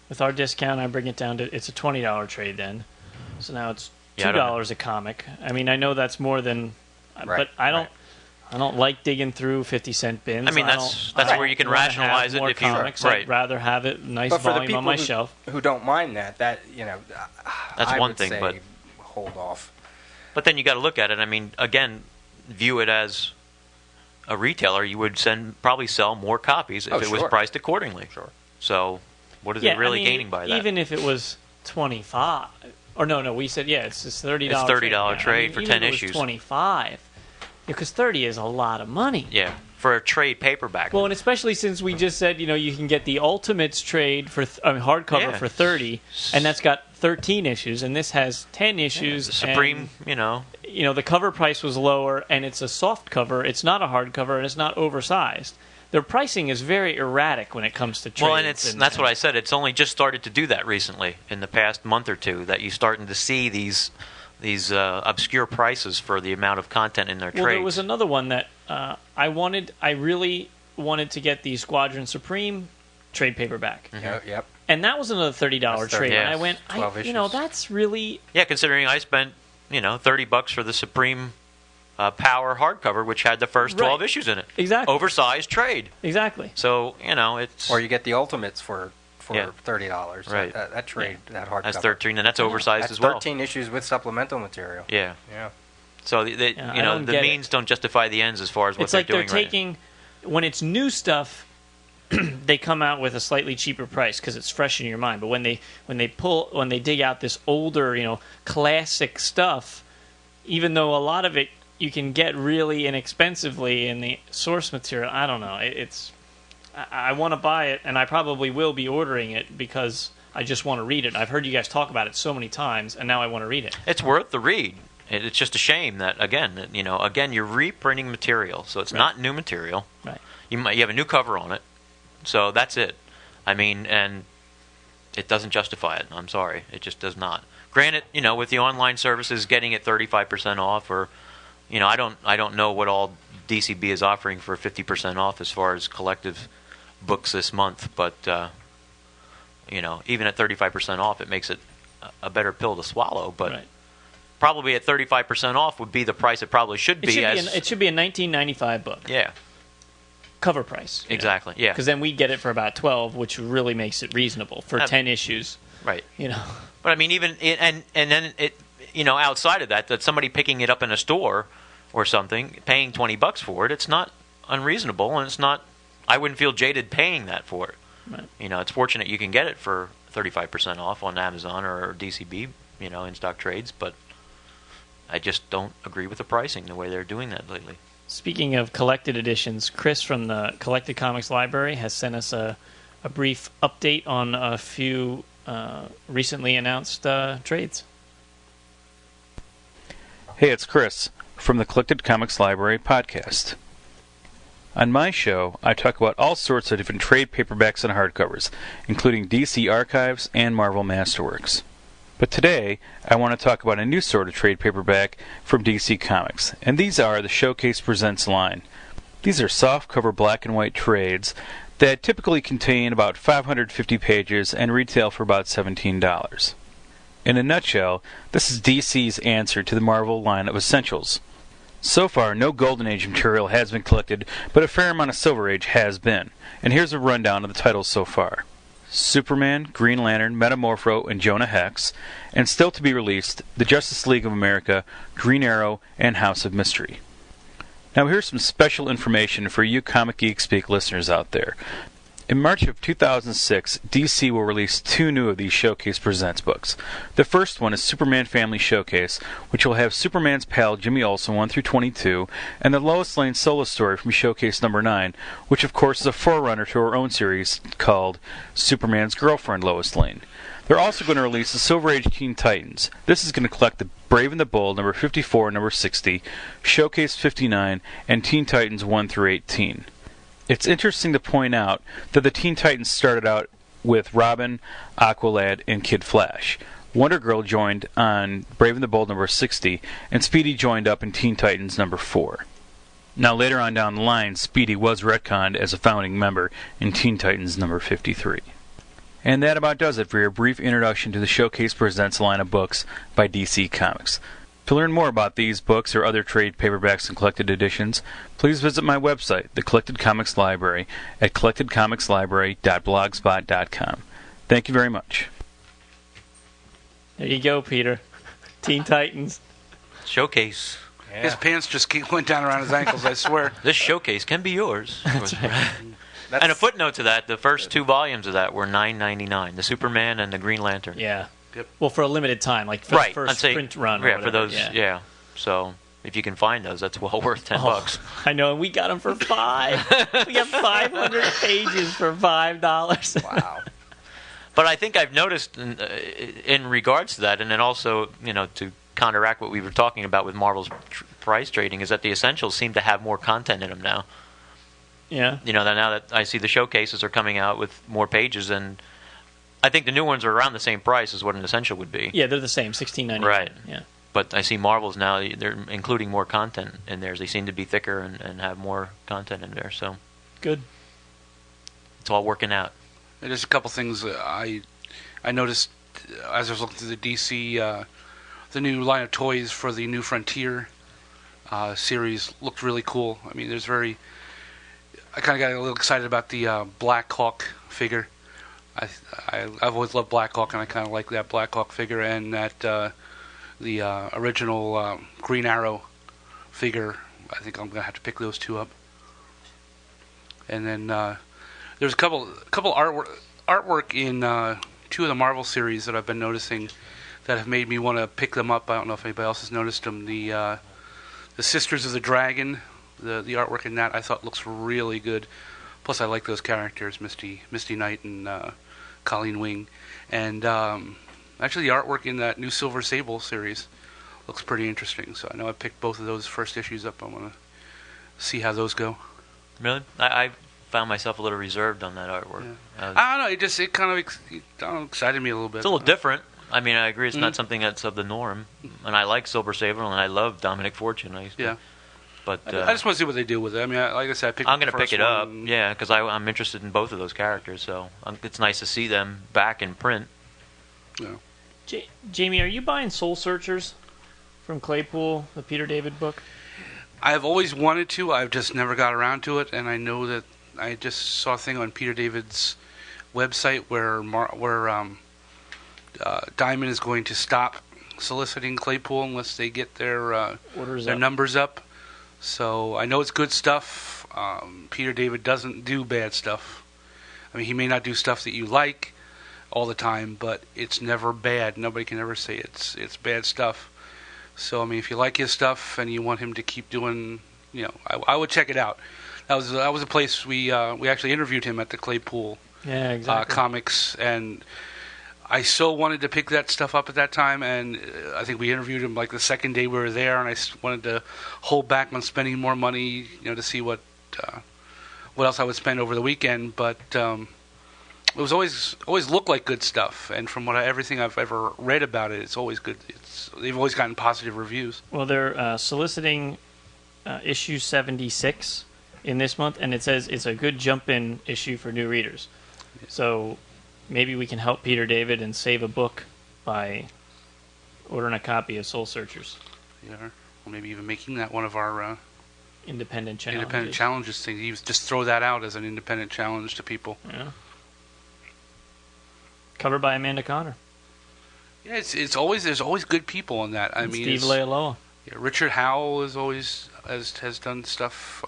with our discount, I bring it down to it's a $20 trade then. So now it's $2 a comic. I mean, I know that's more than, but I don't. right. I don't like digging through 50-cent bins. I mean, that's where you can wanna rationalize have it more if you comics. right. I'd rather have it nice But for the volume people on my shelf. who don't mind that That's I one would thing, say but hold off. But then you got to look at it. I mean, again, view it as a retailer. You would probably sell more copies if it was priced accordingly. Sure. So, what is it really gaining by that? Even if it was 25, or no, we said it's this $30. It's $30 trade for 10 issues. 25, because 30 is a lot of money. Yeah, for a trade paperback. Well, and especially since we just said you can get the Ultimates trade for hardcover for 30, and that's got 13 issues, and this has 10 issues. The Supreme, the cover price was lower, and it's a soft cover. It's not a hardcover, and it's not oversized. Their pricing is very erratic when it comes to trades. Well, and that's what I said. It's only just started to do that recently, in the past month or two, that you're starting to see these obscure prices for the amount of content in their trades. Well, there was another one that I really wanted to get the Squadron Supreme trade paperback. Mm-hmm. Yep. And that was another $30 trade. Yeah. And I went, 12 issues. That's really... Yeah, considering I spent, $30 for the Supreme Power hardcover, which had the first 12 issues in it. Exactly. Oversized trade. Exactly. So, it's... Or you get the Ultimates for $30. Right. That trade, that hardcover. That's 13, and that's oversized as well. 13 issues with supplemental material. Yeah. Yeah. So, the means don't justify the ends as far as what it's they're like doing they're taking... When it's new stuff, they come out with a slightly cheaper price because it's fresh in your mind. But when they dig out this older, classic stuff, even though a lot of it you can get really inexpensively in the source material, I don't know. I want to buy it, and I probably will be ordering it because I just want to read it. I've heard you guys talk about it so many times, and now I want to read it. It's worth the read. It's just a shame that again you're reprinting material, so it's not new material. Right. You have a new cover on it, so that's it. I mean, and it doesn't justify it. I'm sorry, it just does not. Granted, with the online services getting it 35% off, or I don't know what all DCB is offering for 50% off as far as collective books this month, but even at 35% off, it makes it a better pill to swallow. But probably at 35% off would be the price it probably should be. It should be a $19.95 book. Yeah. Cover price. Exactly. Yeah. Because then we get it for about 12, which really makes it reasonable for 10 issues. Right. But I mean, even and then it outside of that somebody picking it up in a store or something, paying $20 for it, it's not unreasonable, and it's not. I wouldn't feel jaded paying that for it. Right. It's fortunate you can get it for 35% off on Amazon or DCB, in stock trades, but I just don't agree with the pricing the way they're doing that lately. Speaking of collected editions, Chris from the Collected Comics Library has sent us a brief update on a few recently announced trades. Hey, it's Chris from the Collected Comics Library podcast. On my show, I talk about all sorts of different trade paperbacks and hardcovers, including DC Archives and Marvel Masterworks. But today, I want to talk about a new sort of trade paperback from DC Comics, and these are the Showcase Presents line. These are softcover black and white trades that typically contain about 550 pages and retail for about $17. In a nutshell, this is DC's answer to the Marvel line of essentials. So far, no Golden Age material has been collected, but a fair amount of Silver Age has been. And here's a rundown of the titles so far. Superman, Green Lantern, Metamorpho, and Jonah Hex, and still to be released, the Justice League of America, Green Arrow, and House of Mystery. Now here's some special information for you Comic Geek Speak listeners out there. In March of 2006, DC will release 2 new of these Showcase Presents books. The first one is Superman Family Showcase, which will have Superman's pal Jimmy Olsen 1 through 22, and the Lois Lane solo story from Showcase number 9, which of course is a forerunner to her own series called Superman's Girlfriend Lois Lane. They're also going to release the Silver Age Teen Titans. This is going to collect the Brave and the Bold number 54 and number 60, Showcase 59, and Teen Titans 1 through 18. It's interesting to point out that the Teen Titans started out with Robin, Aqualad, and Kid Flash. Wonder Girl joined on Brave and the Bold number 60, and Speedy joined up in Teen Titans number 4. Now later on down the line, Speedy was retconned as a founding member in Teen Titans number 53. And that about does it for your brief introduction to the Showcase Presents line of books by DC Comics. To learn more about these books or other trade paperbacks and collected editions, please visit my website, The Collected Comics Library, at collectedcomicslibrary.blogspot.com. Thank you very much. There you go, Peter. Teen Titans. Showcase. Yeah. His pants just went down around his ankles, I swear. This showcase can be yours. That's- And a footnote to that: the first 2 volumes of that were $9.99. The Superman and the Green Lantern. Yeah. Yep. Well, for a limited time, like for Right. the first I'd say, print run. Or yeah, for whatever, those. Yeah. So if you can find those, that's well worth $10. I know, and we got them for $5. We got 500 pages for $5. Wow. But I think I've noticed in regards to that, and then also, to counteract what we were talking about with Marvel's price trading, is that the Essentials seem to have more content in them now. Yeah. Now that I see the showcases are coming out with more pages, and I think the new ones are around the same price as what an Essential would be. Yeah, they're the same, $16.99. Right. Yeah. But I see Marvel's now, they're including more content in theirs. They seem to be thicker and have more content in there, so Good. it's all working out. There's a couple things that I noticed as I was looking through the DC, the new line of toys for the New Frontier series looked really cool. I mean, I kind of got a little excited about the Black Hawk figure. I've always loved Black Hawk, and I kind of like that Black Hawk figure, and that the original Green Arrow figure. I think I'm gonna have to pick those 2 up. And then there's a couple artwork in 2 of the Marvel series that I've been noticing that have made me want to pick them up. I don't know if anybody else has noticed them. The Sisters of the Dragon, the artwork in that I thought looks really good. Plus, I like those characters, Misty Knight and Colleen Wing. And actually, the artwork in that new Silver Sable series looks pretty interesting. So I know I picked both of those first issues up. I want to see how those go. Really? I found myself a little reserved on that artwork. Yeah. I don't know. It kind of excited me a little bit. It's a little different. I mean, I agree it's not something that's of the norm. And I like Silver Sable, and I love Dominic Fortune. Yeah. But I just want to see what they do with it. I mean, like I said, I'm going to pick it up, yeah, because I'm interested in both of those characters. So it's nice to see them back in print. Yeah. Jamie, are you buying Soul Searchers from Claypool, the Peter David book? I've always wanted to. I've just never got around to it, and I know that I just saw a thing on Peter David's website where Diamond is going to stop soliciting Claypool unless they get their numbers up. So I know it's good stuff. Peter David doesn't do bad stuff. I mean, he may not do stuff that you like all the time, but it's never bad. Nobody can ever say it's bad stuff. So I mean, if you like his stuff and you want him to keep doing, I would check it out. That was a place we actually interviewed him at the Claypool Comics, and I so wanted to pick that stuff up at that time, and I think we interviewed him like the second day we were there, and I wanted to hold back on spending more money, to see what else I would spend over the weekend. But it was always looked like good stuff, and from everything I've ever read about it, it's always good. They've always gotten positive reviews. Well, they're soliciting issue 76 in this month, and it says it's a good jump-in issue for new readers. So maybe we can help Peter David and save a book by ordering a copy of Soul Searchers. Yeah, or maybe even making that one of our independent challenges thing. You just throw that out as an independent challenge to people. Yeah. Covered by Amanda Connor. Yeah, there's always good people in that. I mean, Steve Lealoa. Yeah, Richard Howell has done stuff,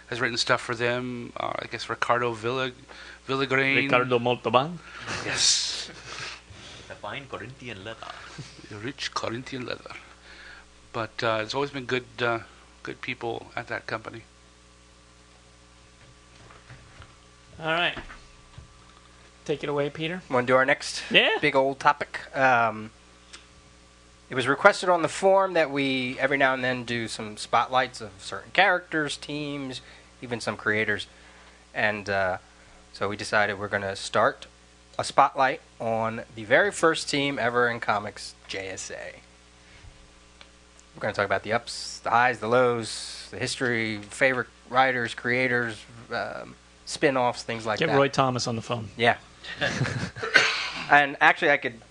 has written stuff for them. I guess Ricardo Villagrain. Ricardo Montalban. Yes. The fine Corinthian leather. Rich Corinthian leather. But it's always been good people at that company. All right. Take it away, Peter. Want to do our next Yeah. big old topic? It was requested on the forum that we every now and then do some spotlights of certain characters, teams, even some creators. And so we decided we're going to start a spotlight on the very first team ever in comics, JSA. We're going to talk about the ups, the highs, the lows, the history, favorite writers, creators, spin-offs, things like that. Get Roy Thomas on the phone. Yeah. And actually, I could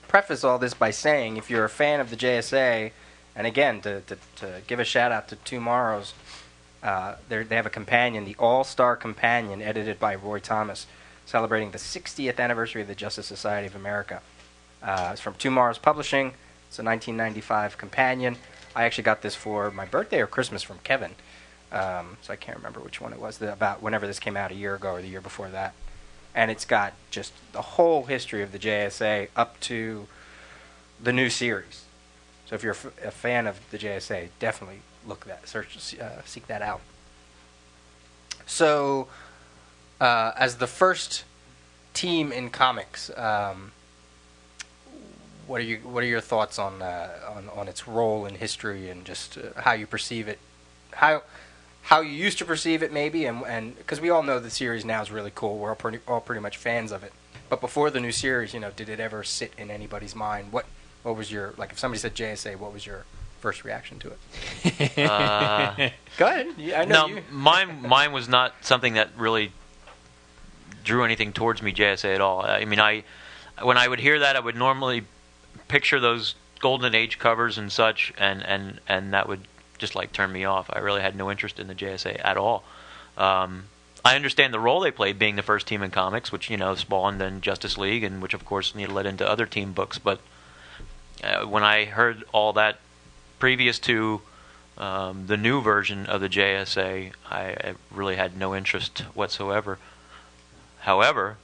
preface all this by saying, if you're a fan of the JSA, and again, to give a shout-out to Tomorrow's, they have a companion, the All-Star Companion, edited by Roy Thomas, celebrating the 60th anniversary of the Justice Society of America. It's from Tomorrow's Publishing. It's a 1995 companion. I actually got this for my birthday or Christmas from Kevin. So I can't remember which one it was. About whenever this came out, a year ago or the year before that. And it's got just the whole history of the JSA up to the new series. So if you're a fan of the JSA, definitely seek that out. So, as the first team in comics, what are your thoughts on its role in history and just how you perceive it, how you used to perceive it maybe, and because we all know the series now is really cool, we're all pretty much fans of it. But before the new series, did it ever sit in anybody's mind? What was your, like, if somebody said JSA, what was your first reaction to it? Go ahead. I know you. Mine was not something that really drew anything towards me, JSA, at all. I mean, when I would hear that, I would normally picture those Golden Age covers and such, and that would just like turn me off. I really had no interest in the JSA at all. I understand the role they played, being the first team in comics, which spawned then Justice League, and which of course led into other team books. But when I heard all that previous to the new version of the JSA, I really had no interest whatsoever. However,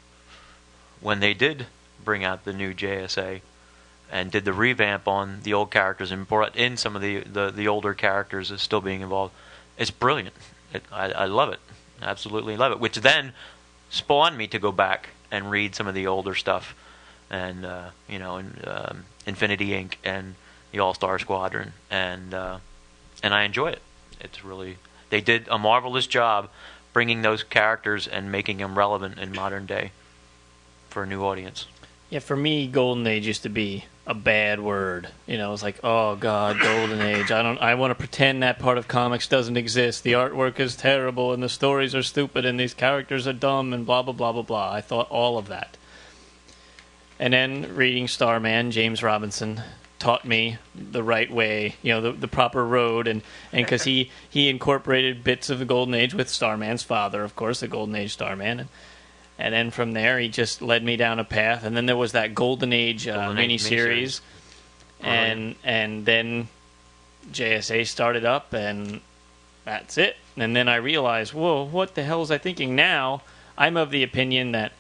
when they did bring out the new JSA and did the revamp on the old characters and brought in some of the older characters as still being involved, it's brilliant. I love it. Absolutely love it. Which then spawned me to go back and read some of the older stuff, and Infinity Inc. and the All-Star Squadron, and I enjoy it. It's really, they did a marvelous job bringing those characters and making them relevant in modern day for a new audience. Yeah, for me, Golden Age used to be a bad word. It's like, oh God, Golden Age. I want to pretend that part of comics doesn't exist. The artwork is terrible, and the stories are stupid, and these characters are dumb, and blah blah blah blah blah. I thought all of that. And then reading Starman, James Robinson taught me the right way, the proper road, and because he incorporated bits of the Golden Age with Starman's father, of course, the Golden Age Starman, and then from there he just led me down a path. And then there was that Golden Age miniseries, and then JSA started up, and that's it. And then I realized, whoa, what the hell was I thinking? Now I'm of the opinion that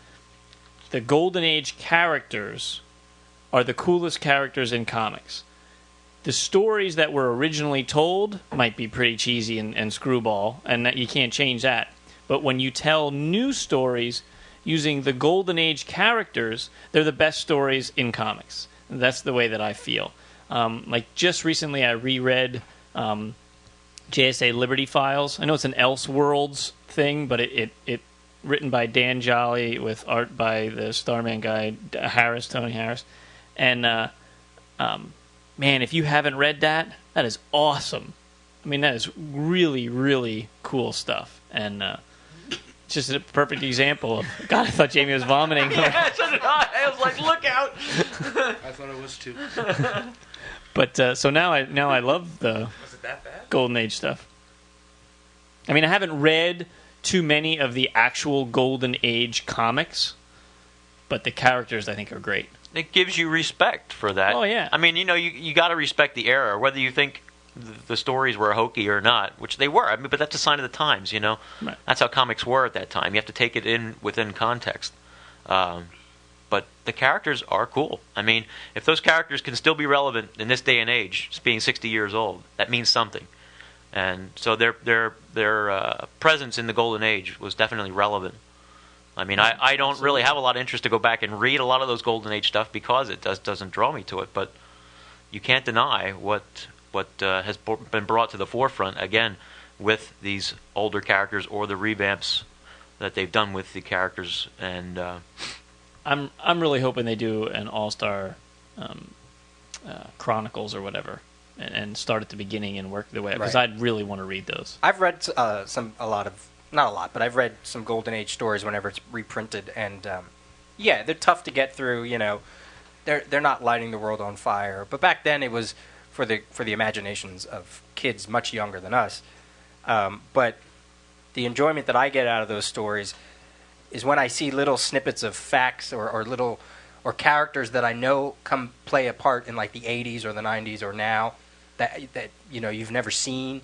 the Golden Age characters are the coolest characters in comics. The stories that were originally told might be pretty cheesy and screwball, and that you can't change that. But when you tell new stories using the Golden Age characters, they're the best stories in comics. That's the way that I feel. Like just recently I reread JSA Liberty Files. I know it's an Elseworlds thing, but it written by Dan Jolly with art by the Starman guy, Tony Harris. And, man, if you haven't read that, that is awesome. I mean, that is really, really cool stuff. And it's just a perfect example of... God, I thought Jamie was vomiting. Yeah, so did I. I was like, look out. I thought it was too. But, so now I love the Golden Age stuff. I mean, I haven't read too many of the actual Golden Age comics, but the characters, I think, are great. It gives you respect for that. Oh, yeah. I mean, you got to respect the era, whether you think the stories were hokey or not, which they were. I mean, but that's a sign of the times, Right. That's how comics were at that time. You have to take it in within context. But the characters are cool. I mean, if those characters can still be relevant in this day and age, just being 60 years old, that means something. And so their presence in the Golden Age was definitely relevant. I mean, I don't really have a lot of interest to go back and read a lot of those Golden Age stuff because it doesn't draw me to it. But you can't deny what has been brought to the forefront again with these older characters or the revamps that they've done with the characters. And I'm really hoping they do an All-Star Chronicles or whatever, and start at the beginning and work their way up, because I'd really want to read those. I've read not a lot, but I've read some Golden Age stories whenever it's reprinted, and they're tough to get through. They're not lighting the world on fire, but back then it was for the imaginations of kids much younger than us. But the enjoyment that I get out of those stories is when I see little snippets of facts or little or characters that I know come play a part in like the 80s or the 90s or now that you've never seen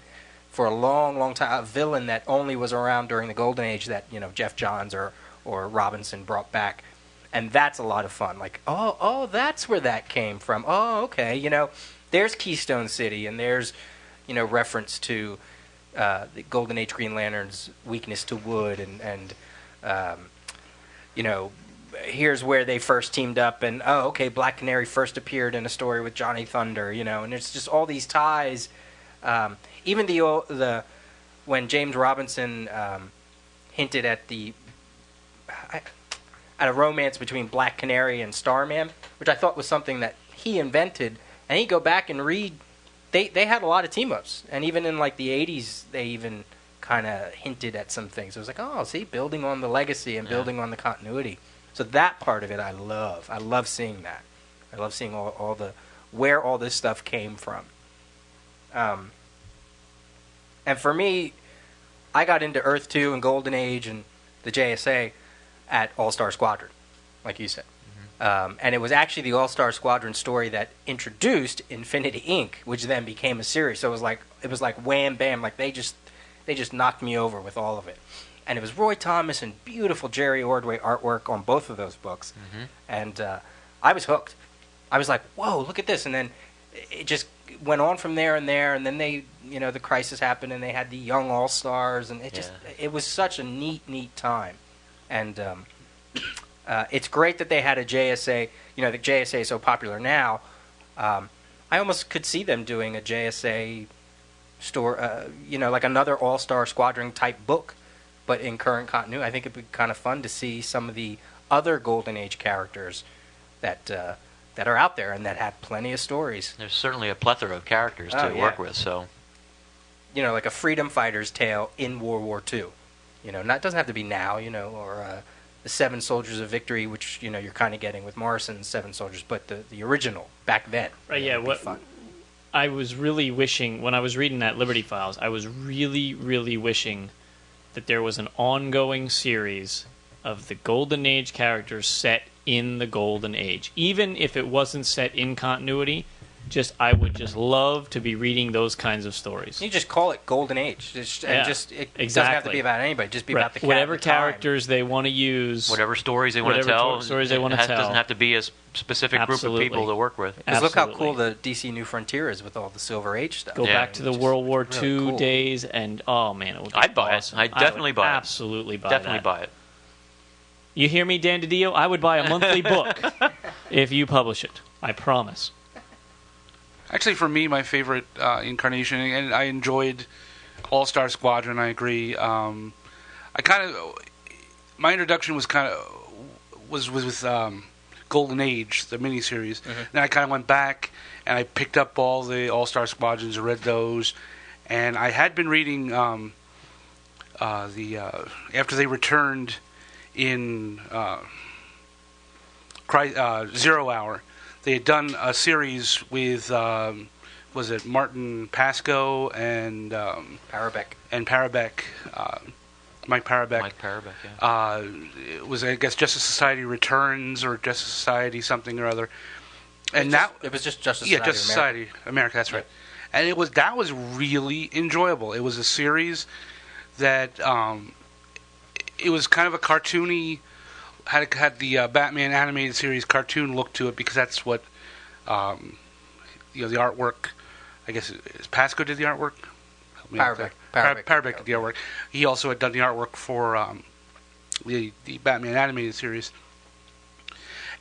for a long, long time. A villain that only was around during the Golden Age that Jeff Johns or Robinson brought back, and that's a lot of fun. Like, oh, that's where that came from. Oh, okay, there's Keystone City, and there's reference to the Golden Age Green Lantern's weakness to wood, and here's where they first teamed up, and okay, Black Canary first appeared in a story with Johnny Thunder, and it's just all these ties. Even the when James Robinson hinted at a romance between Black Canary and Starman, which I thought was something that he invented, and you go back and read, they had a lot of team-ups, and even in like the 80s, they even kind of hinted at some things. It was like, oh, see, building on the legacy and building on the continuity. So that part of it I love. I love seeing that. I love seeing all the where all this stuff came from. And for me, I got into Earth 2 and Golden Age and the JSA at All-Star Squadron, like you said. And it was actually the All-Star Squadron story that introduced Infinity Inc., which then became a series. So it was like wham bam, like they just knocked me over with all of it. And it was Roy Thomas and beautiful Jerry Ordway artwork on both of those books. And I was hooked. I was like, whoa, look at this. And then it just went on from there, and then they, the crisis happened, and they had the young All-Stars, and it was such a neat time. And it's great that they had a JSA. The JSA is so popular now. I almost could see them doing a JSA store, like another All-Star Squadron type book, but in current continuity. I think it'd be kind of fun to see some of the other Golden Age characters that are out there and that have plenty of stories. There's certainly a plethora of characters to work with. So, like a freedom fighter's tale in World War II. It doesn't have to be now. Or the Seven Soldiers of Victory, which you're kind of getting with Morrison's Seven Soldiers, but the original back then. Right. Yeah. What fun. I was really wishing when I was reading that Liberty Files, I was really, really wishing that there was an ongoing series of the Golden Age characters set in the Golden Age. Even if it wasn't set in continuity, I would just love to be reading those kinds of stories. You just call it Golden Age. It exactly. doesn't have to be about anybody. Just be about the whatever characters they want to use. Whatever stories they want to tell. It doesn't have to be a specific group of people to work with. Because look how cool the DC New Frontier is with all the Silver Age stuff. Go back to the World War II days, and oh man, it would be I'd buy awesome. it. I'd definitely buy it. Absolutely buy Definitely that. buy it. You hear me, Dan DiDio? I would buy a monthly book if you publish it. I promise. Actually, for me, my favorite incarnation, and I enjoyed All-Star Squadron. I agree. My introduction was with Golden Age, the miniseries. Then I kind of went back and I picked up all the All-Star Squadrons, read those, and I had been reading after they returned in Zero Hour. They had done a series with was it Martin Pascoe and Parabeck Mike Parabeck. Mike Parabeck, yeah. It was, I guess, Justice Society Returns or Justice Society something or other. And it was just Justice Society. Yeah, Justice Society America. That's right. And that was really enjoyable. It was a series that it was kind of a cartoony. Had the Batman animated series cartoon look to it because that's what the artwork. I guess Pascoe did the artwork. Parabeck did the artwork. He also had done the artwork for the Batman animated series.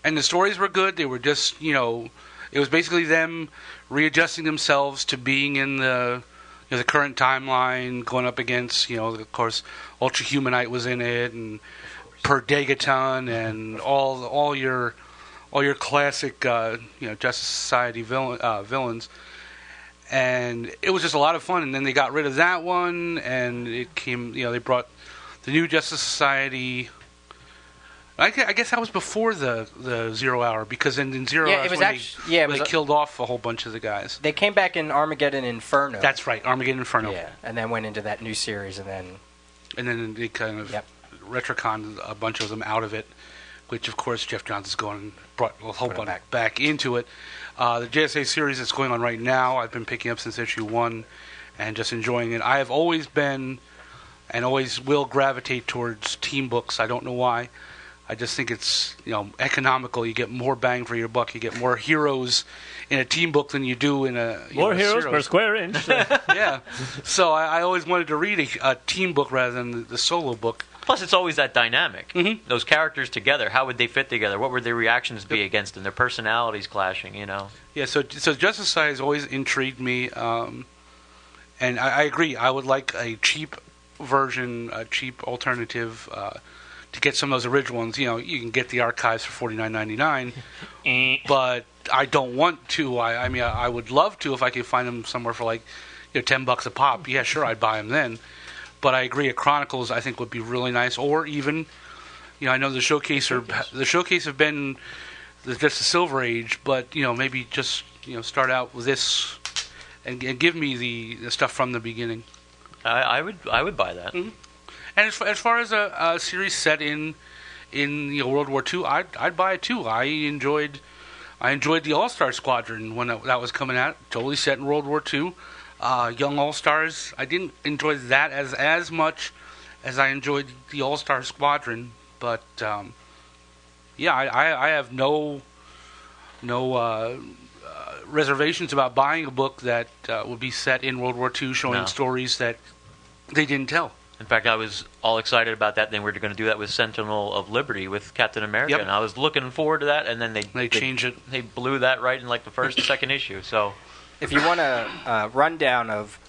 And the stories were good. They were just, it was basically them readjusting themselves to being in the current timeline, going up against, of course, Ultra Humanite was in it, and Per Degaton, and all your classic, Justice Society villains. And it was just a lot of fun. And then they got rid of that one, and it came, they brought the new Justice Society. I guess that was before the 0 Hour, because in 0 Hour they killed off a whole bunch of the guys. They came back in Armageddon Inferno. That's right, Armageddon Inferno. Yeah, and then went into that new series, and then they kind of retconned a bunch of them out of it. which of course Jeff Johns is going brought a whole bunch back into it. The JSA series that's going on right now, I've been picking up since issue 1 and just enjoying it. I have always been and always will gravitate towards team books. I don't know why. I just think it's, economical. You get more bang for your buck. You get more heroes in a team book than you do in a more heroes per square inch. Yeah. So I always wanted to read a team book rather than the solo book. Plus, it's always that dynamic. Mm-hmm. Those characters together, how would they fit together? What would their reactions be against them? Their personalities clashing, Yeah, so Justice Society has always intrigued me. And I agree. I would like a cheap version, a cheap alternative to get some of those original ones. You can get the archives for $49.99, but I don't want to. I mean, I would love to if I could find them somewhere for like $10 a pop. Yeah, sure, I'd buy them then. But I agree, a Chronicles I think would be really nice, or even, I know the showcase have been just the Silver Age, but maybe just start out with this and give me the stuff from the beginning. I would buy that. Mm-hmm. And as far as a series set in World War II, I'd buy it too. I enjoyed the All-Star Squadron when that was coming out. Totally set in World War II. Young All-Stars, I didn't enjoy that as much as I enjoyed the All-Star Squadron, but yeah, I have no reservations about buying a book that would be set in World War II, showing stories that they didn't tell. In fact, I was all excited about that. Then we were going to do that with Sentinel of Liberty with Captain America, and I was looking forward to that. And then they changed it. They blew that right in like the first, second issue. So, if you want a rundown of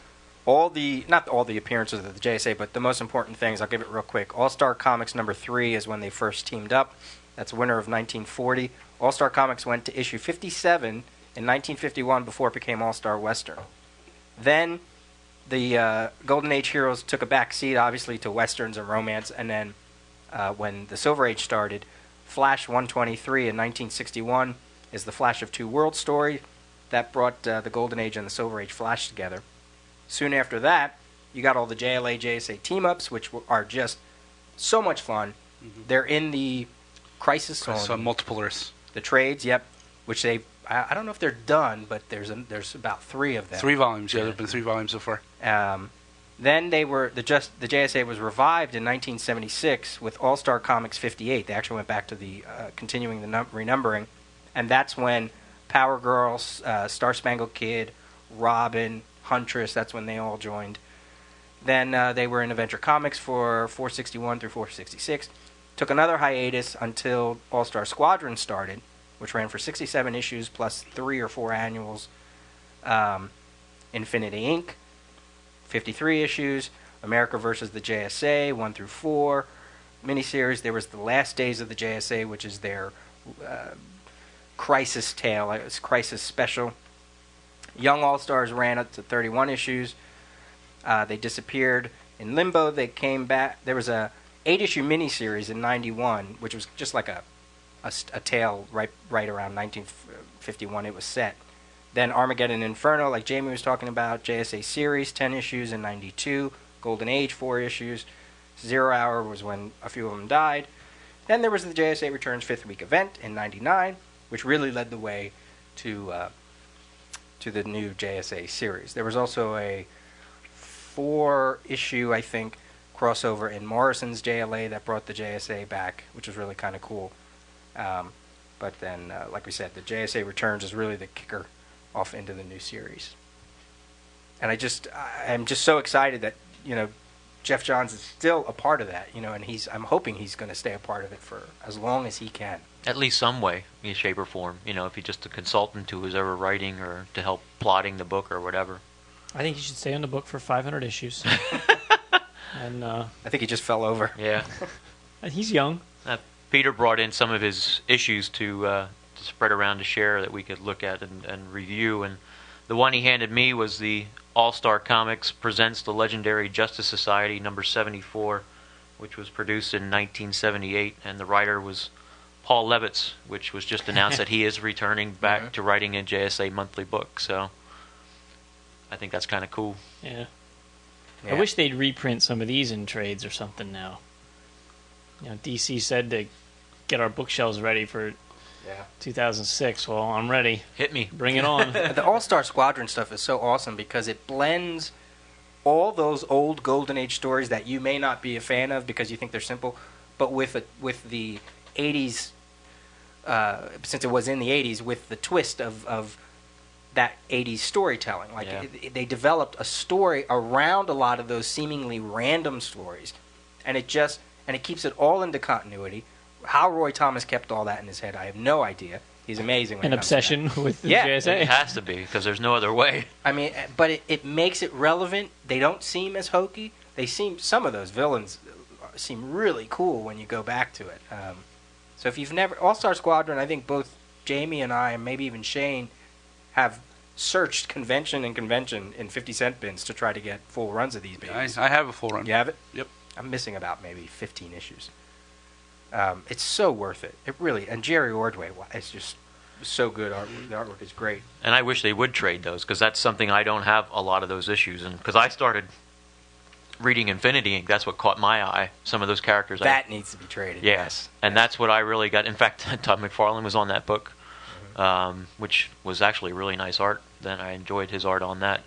not all the appearances of the JSA, but the most important things, I'll give it real quick. All-Star Comics number 3 is when they first teamed up. That's winter of 1940. All-Star Comics went to issue 57 in 1951 before it became All-Star Western. Then the Golden Age heroes took a back seat, obviously, to Westerns and romance, and then when the Silver Age started, Flash 123 in 1961 is the Flash of Two Worlds story. That brought the Golden Age and the Silver Age Flash together. Soon after that, you got all the JLA, JSA team-ups, which are just so much fun. Mm-hmm. They're in the Crisis Zone. Multiple Earths. The trades, yep, which I don't know if they're done, but there's about 3 of them. 3 volumes, yeah. There have been 3 volumes so far. Then the JSA was revived in 1976 with All-Star Comics 58. They actually went back to the continuing the renumbering, and that's when Power Girls, Star Spangled Kid, Robin, Huntress. That's when they all joined. Then they were in Adventure Comics for 461 through 466. Took another hiatus until All-Star Squadron started, which ran for 67 issues plus 3 or 4 annuals. Infinity Inc., 53 issues. America versus the JSA, 1 through 4. Miniseries, there was The Last Days of the JSA, which is their Crisis tale. It's Crisis special. Young All-Stars ran up to 31 issues. They disappeared in limbo. They came back. There was a 8-issue miniseries in 91, which was just like a tale right around 1951 it was set. Then Armageddon Inferno, like Jamie was talking about, JSA series, 10 issues in 92, Golden Age, 4 issues, 0 Hour was when a few of them died. Then there was the JSA Returns 5th Week event in 99, which really led the way to the new JSA series. There was also a 4-issue, I think, crossover in Morrison's JLA that brought the JSA back, which was really kind of cool. But then, like we said, the JSA Returns is really the kicker off into the new series. And I'm just so excited that, Jeff Johns is still a part of that, and I'm hoping he's going to stay a part of it for as long as he can. At least some way, in shape or form. If he's just a consultant to who's ever writing or to help plotting the book or whatever. I think he should stay on the book for 500 issues. And I think he just fell over. Yeah. He's young. Peter brought in some of his issues to spread around to share that we could look at and review. And the one he handed me was the All-Star Comics Presents the Legendary Justice Society number 74, which was produced in 1978. And the writer was Paul Levitz, which was just announced that he is returning back to writing a JSA monthly book. So I think that's kind of cool. Yeah. I wish they'd reprint some of these in trades or something now. DC said to get our bookshelves ready for 2006. Well, I'm ready. Hit me. Bring it on. The All-Star Squadron stuff is so awesome because it blends all those old Golden Age stories that you may not be a fan of because you think they're simple, but with the 80s, since it was in the 80s, with the twist of that 80s storytelling. Like they developed a story around a lot of those seemingly random stories, and it keeps it all into continuity. How Roy Thomas kept all that in his head, I have no idea. He's amazing. When An obsession with the JSA. It has to be, because there's no other way. I mean, but it makes it relevant. They don't seem as hokey. Some of those villains seem really cool when you go back to it. So if you've never... All-Star Squadron, I think both Jamie and I, and maybe even Shane, have searched convention in 50-cent bins to try to get full runs of these babies. I have a full run. You have it? Yep. I'm missing about maybe 15 issues. It's so worth it. It really... And Jerry Ordway, it's just so good. The artwork is great. And I wish they would trade those, because that's something I don't have a lot of those issues. And because I started reading Infinity Inc., that's what caught my eye. Some of those characters. That needs to be traded. Yes. And that's what I really got. In fact, Todd McFarlane was on that book, which was actually really nice art. Then I enjoyed his art on that.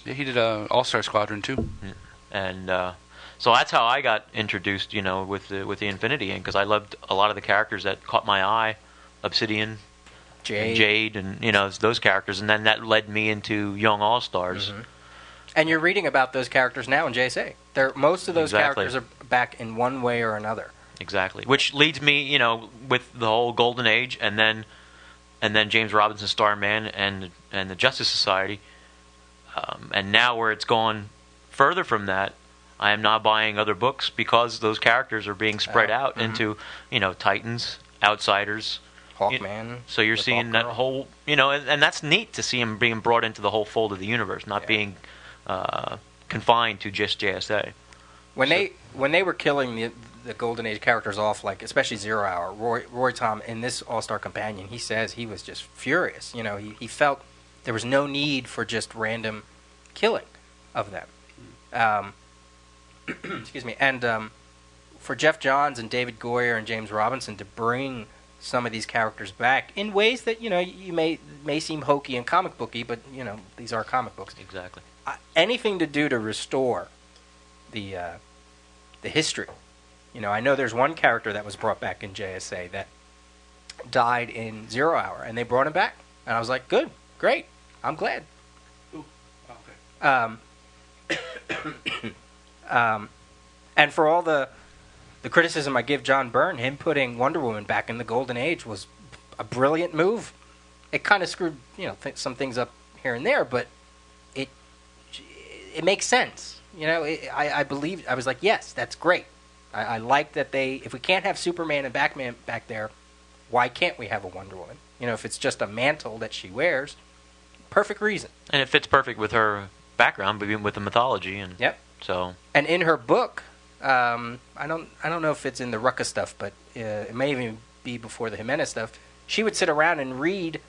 He did All-Star Squadron, too. And so that's how I got introduced, with the Infinity Inc., because I loved a lot of the characters that caught my eye. Obsidian, Jade, and those characters, and then that led me into Young All Stars. Mm-hmm. And you're reading about those characters now in JSA. Most of those characters are back in one way or another. Exactly, which leads me, with the whole Golden Age, and then James Robinson, Starman, and the Justice Society, and now where it's gone further from that, I am not buying other books because those characters are being spread out into Titans, Outsiders. Hawkman. So you're seeing that whole, and that's neat to see him being brought into the whole fold of the universe, not being confined to just JSA. When they were killing the Golden Age characters off, like especially Zero Hour, Roy Tom in this All-Star Companion, he says he was just furious. He felt there was no need for just random killing of them. Excuse me. And for Jeff Johns and David Goyer and James Robinson to bring some of these characters back in ways that you may seem hokey and comic booky, but these are comic books. Exactly. Anything to do to restore the history. I know there's one character that was brought back in JSA that died in 0 Hour, and they brought him back, and I was like, good, great, I'm glad. Ooh, okay. And for all the criticism I give John Byrne, him putting Wonder Woman back in the Golden Age was a brilliant move. It kind of screwed some things up here and there, but it makes sense. I believe, I was like, yes, that's great. I like that if we can't have Superman and Batman back there, why can't we have a Wonder Woman? If it's just a mantle that she wears, perfect reason. And it fits perfect with her background, with the mythology, and yep. So. And in her book. I don't know if it's in the Rucka stuff, but it may even be before the Jimenez stuff. She would sit around and read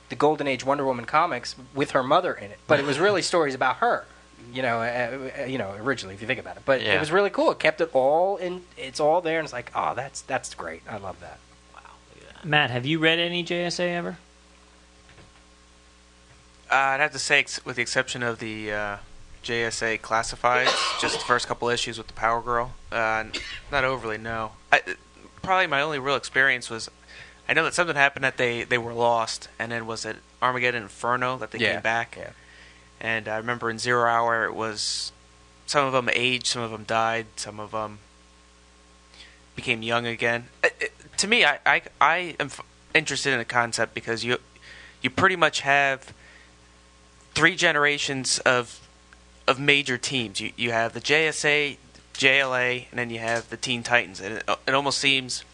the Golden Age Wonder Woman comics with her mother in it, but it was really stories about her. Originally, if you think about it, but it was really cool. It kept it all in. It's all there, and it's like, oh, that's great. I love that. Wow. Matt, have you read any JSA ever? I'd have to say, with the exception of the JSA Classifieds, just the first couple issues with the Power Girl. Not overly, no. Probably my only real experience was, I know that something happened that they were lost, and then was it Armageddon Inferno that they came back? Yeah. And I remember in 0 Hour it was, some of them aged, some of them died, some of them became young again. To me, I am interested in the concept because you pretty much have 3 generations of major teams. You have the JSA, JLA, and then you have the Teen Titans. And it almost seems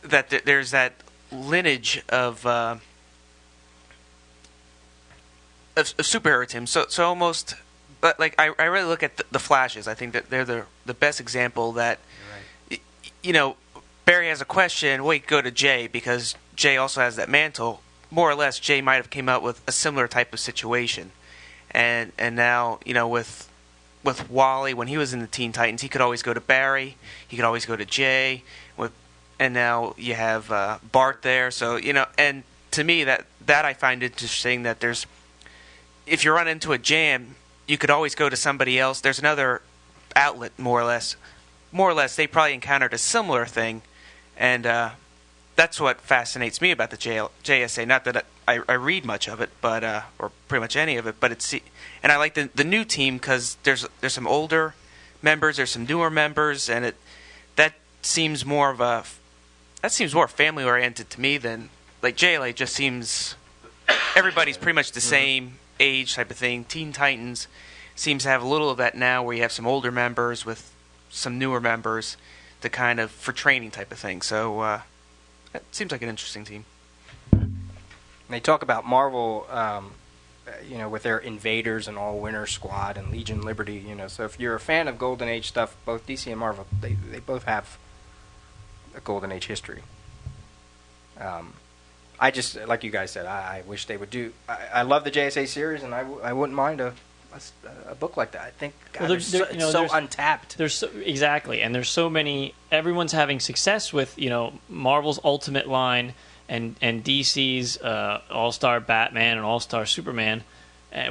that there's that lineage of superhero teams. So almost, but like I really look at the Flashes. I think that they're the best example that, Barry has a question, wait, go to Jay, because Jay also has that mantle. More or less, Jay might have came out with a similar type of situation. And now, with Wally, when he was in the Teen Titans, he could always go to Barry. He could always go to Jay. With and now you have Bart there. So and to me that I find interesting that if you run into a jam, you could always go to somebody else. There's another outlet, more or less. They probably encountered a similar thing, and that's what fascinates me about the JSA. Not that I read much of it, but or pretty much any of it, but and I like the new team because there's some older members, there's some newer members, and that seems more family oriented to me than like JLA. Just seems everybody's pretty much the same age type of thing. Teen Titans seems to have a little of that now, where you have some older members with some newer members to kind of for training type of thing. So it seems like an interesting team. They talk about Marvel, with their Invaders and All Winter Squad and Legion Liberty. So if you're a fan of Golden Age stuff, both DC and Marvel, they both have a Golden Age history. I just, like you guys said, I wish they would do. I love the JSA series, and I wouldn't mind a book like that. I think it's so untapped. Exactly, and there's so many. Everyone's having success with Marvel's Ultimate line and DC's All-Star Batman and All-Star Superman,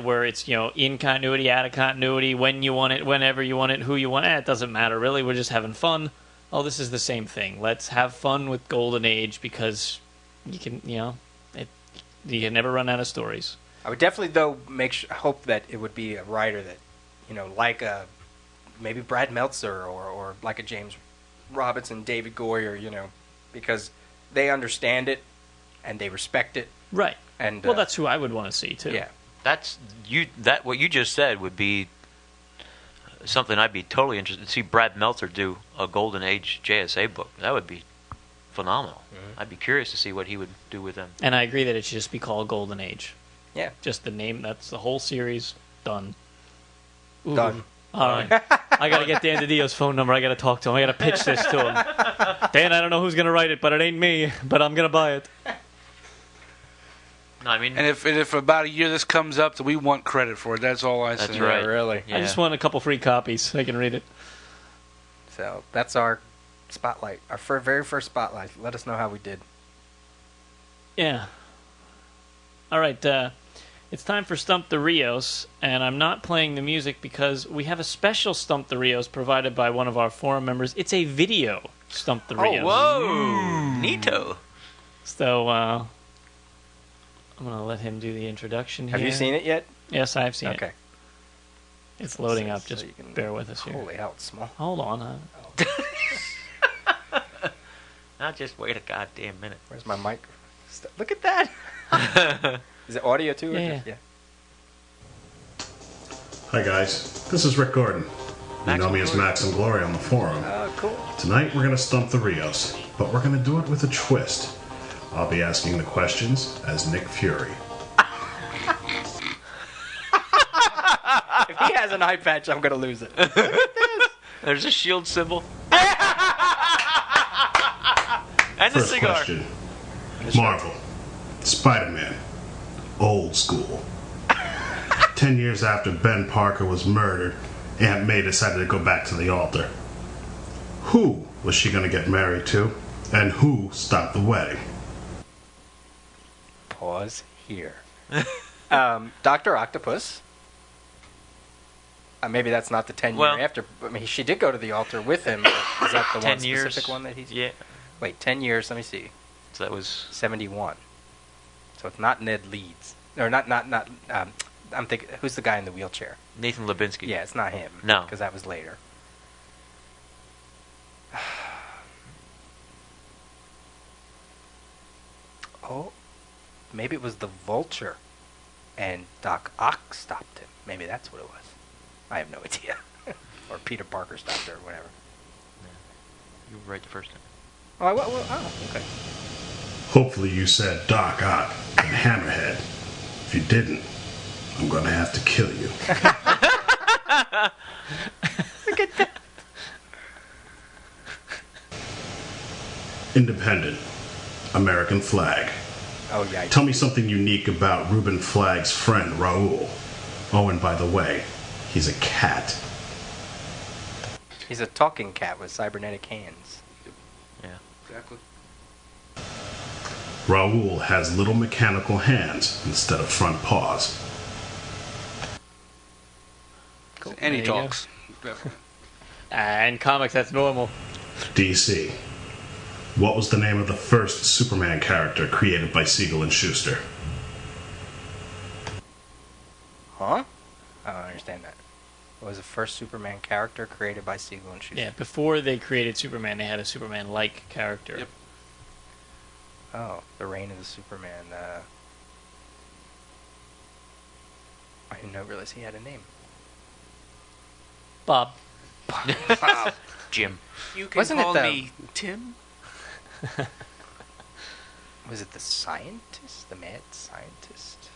where it's in continuity, out of continuity, when you want it, whenever you want it, who you want it. It doesn't matter really. We're just having fun. Oh, this is the same thing. Let's have fun with Golden Age because you can you can never run out of stories. I would definitely, though, hope that it would be a writer that, like maybe Brad Meltzer or like a James Robinson, David Goyer, because they understand it and they respect it. Right. And that's who I would want to see too. Yeah. What you just said would be something I'd be totally interested to see Brad Meltzer do a Golden Age JSA book. That would be phenomenal. Mm-hmm. I'd be curious to see what he would do with them. And I agree that it should just be called Golden Age. Yeah. Just the name. That's the whole series. Done. Ooh. Done. All right. I got to get Dan DiDio's phone number. I got to talk to him. I got to pitch this to him. Dan, I don't know who's going to write it, but it ain't me. But I'm going to buy it. No, I mean, and if about a year this comes up, we want credit for it. That's all I say. That's right. Yeah, really. Yeah. I just want a couple free copies so I can read it. So that's our spotlight, our very first spotlight. Let us know how we did. Yeah. All right. It's time for Stump the Rios, and I'm not playing the music because we have a special Stump the Rios provided by one of our forum members. It's a video Stump the Rios. Oh, whoa! Neato. So, I'm going to let him do the introduction here. Have you seen it yet? Yes, I've seen it. Okay. It's loading up. So Just you can, bear with us here. Holy hell, it's small. Hold on. Now just wait a goddamn minute. Where's my mic? Look at that. Is it audio too? Yeah. Hi guys, this is Rick Gordon. You know me as Max and Glory on the forum. Cool. Tonight we're going to stump the Rios, but we're going to do it with a twist. I'll be asking the questions as Nick Fury. If he has an eye patch, I'm going to lose it. Look at this. There's a shield symbol. And the First cigar. question. Marvel. Spider-Man. Old school. 10 years after Ben Parker was murdered, Aunt May decided to go back to the altar. Who was she going to get married to? And who stopped the wedding? Pause here. Dr. Octopus. Maybe that's not the 10 year after. I mean, she did go to the altar with him. Is that the 10 one years. specific one that he's... Yeah. Wait, 10 years. Let me see. So that was 71. So it's not Ned Leeds. Or not I'm thinking, who's the guy in the wheelchair? Nathan Lubinsky. Yeah, it's not him. No. Because that was later. Oh, maybe it was the Vulture, and Doc Ock stopped him. Maybe that's what it was. I have no idea. Or Peter Parker stopped her, or whatever. You were right the first time. Oh, okay. Hopefully you said Doc Ock and Hammerhead. If you didn't, I'm going to have to kill you. Look at that. Independent. American flag. Oh, yeah. Tell me something unique about Reuben Flagg's friend, Raoul. Oh, and by the way, he's a cat. He's a talking cat with cybernetic hands. Yeah. Exactly. Raoul has little mechanical hands instead of front paws. And he There you go. talks. In comics, that's normal. DC. What was the name of the first Superman character created by Siegel and Schuster? Huh? I don't understand that. What was the first Superman character created by Siegel and Schuster? Yeah, before they created Superman, they had a Superman-like character. Yep. Oh, the reign of the Superman. I didn't realize he had a name. Bob. Jim. You can Wasn't it call the- me Tim. Was it the scientist? The mad scientist?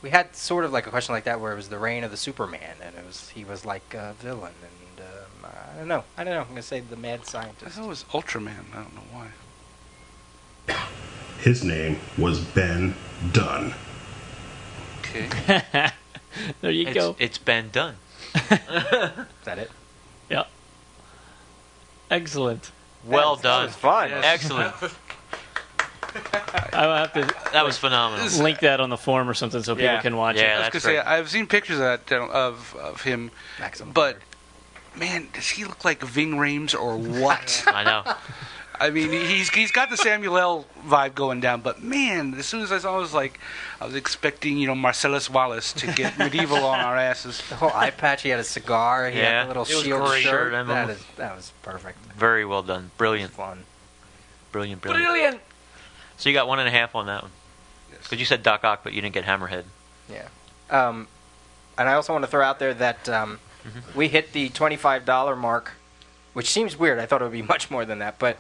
We had sort of like a question like that where it was the reign of the Superman, and he was like a villain, and I don't know. I'm gonna say the mad I scientist. thought it was Ultraman. I don't know why. His name was Ben Dunn. Okay. There you go. It's been done. Is that it? Yeah. Excellent. Well That done. was fun. Yes. Excellent. I will have to That was phenomenal. link that on the forum or something so people Yeah. can watch Yeah. I was That's gonna say great. I've seen pictures of that of him, Maximum but man, does he look like Ving Rhames or what? I know. I mean, he's got the Samuel L. vibe going down, but man, as soon as I saw, I was expecting Marcellus Wallace to get medieval on our asses. The whole eye patch. He had a cigar. He Yeah. had a little It was shield great. shirt. Shirt, I mean. That was perfect. Very well done. Brilliant. Fun. Brilliant. Brilliant. So you got 1.5 on that one. Yes. Because you said Doc Ock, but you didn't get Hammerhead. Yeah. And I also want to throw out there that we hit the $25 mark, which seems weird. I thought it would be much more than that, but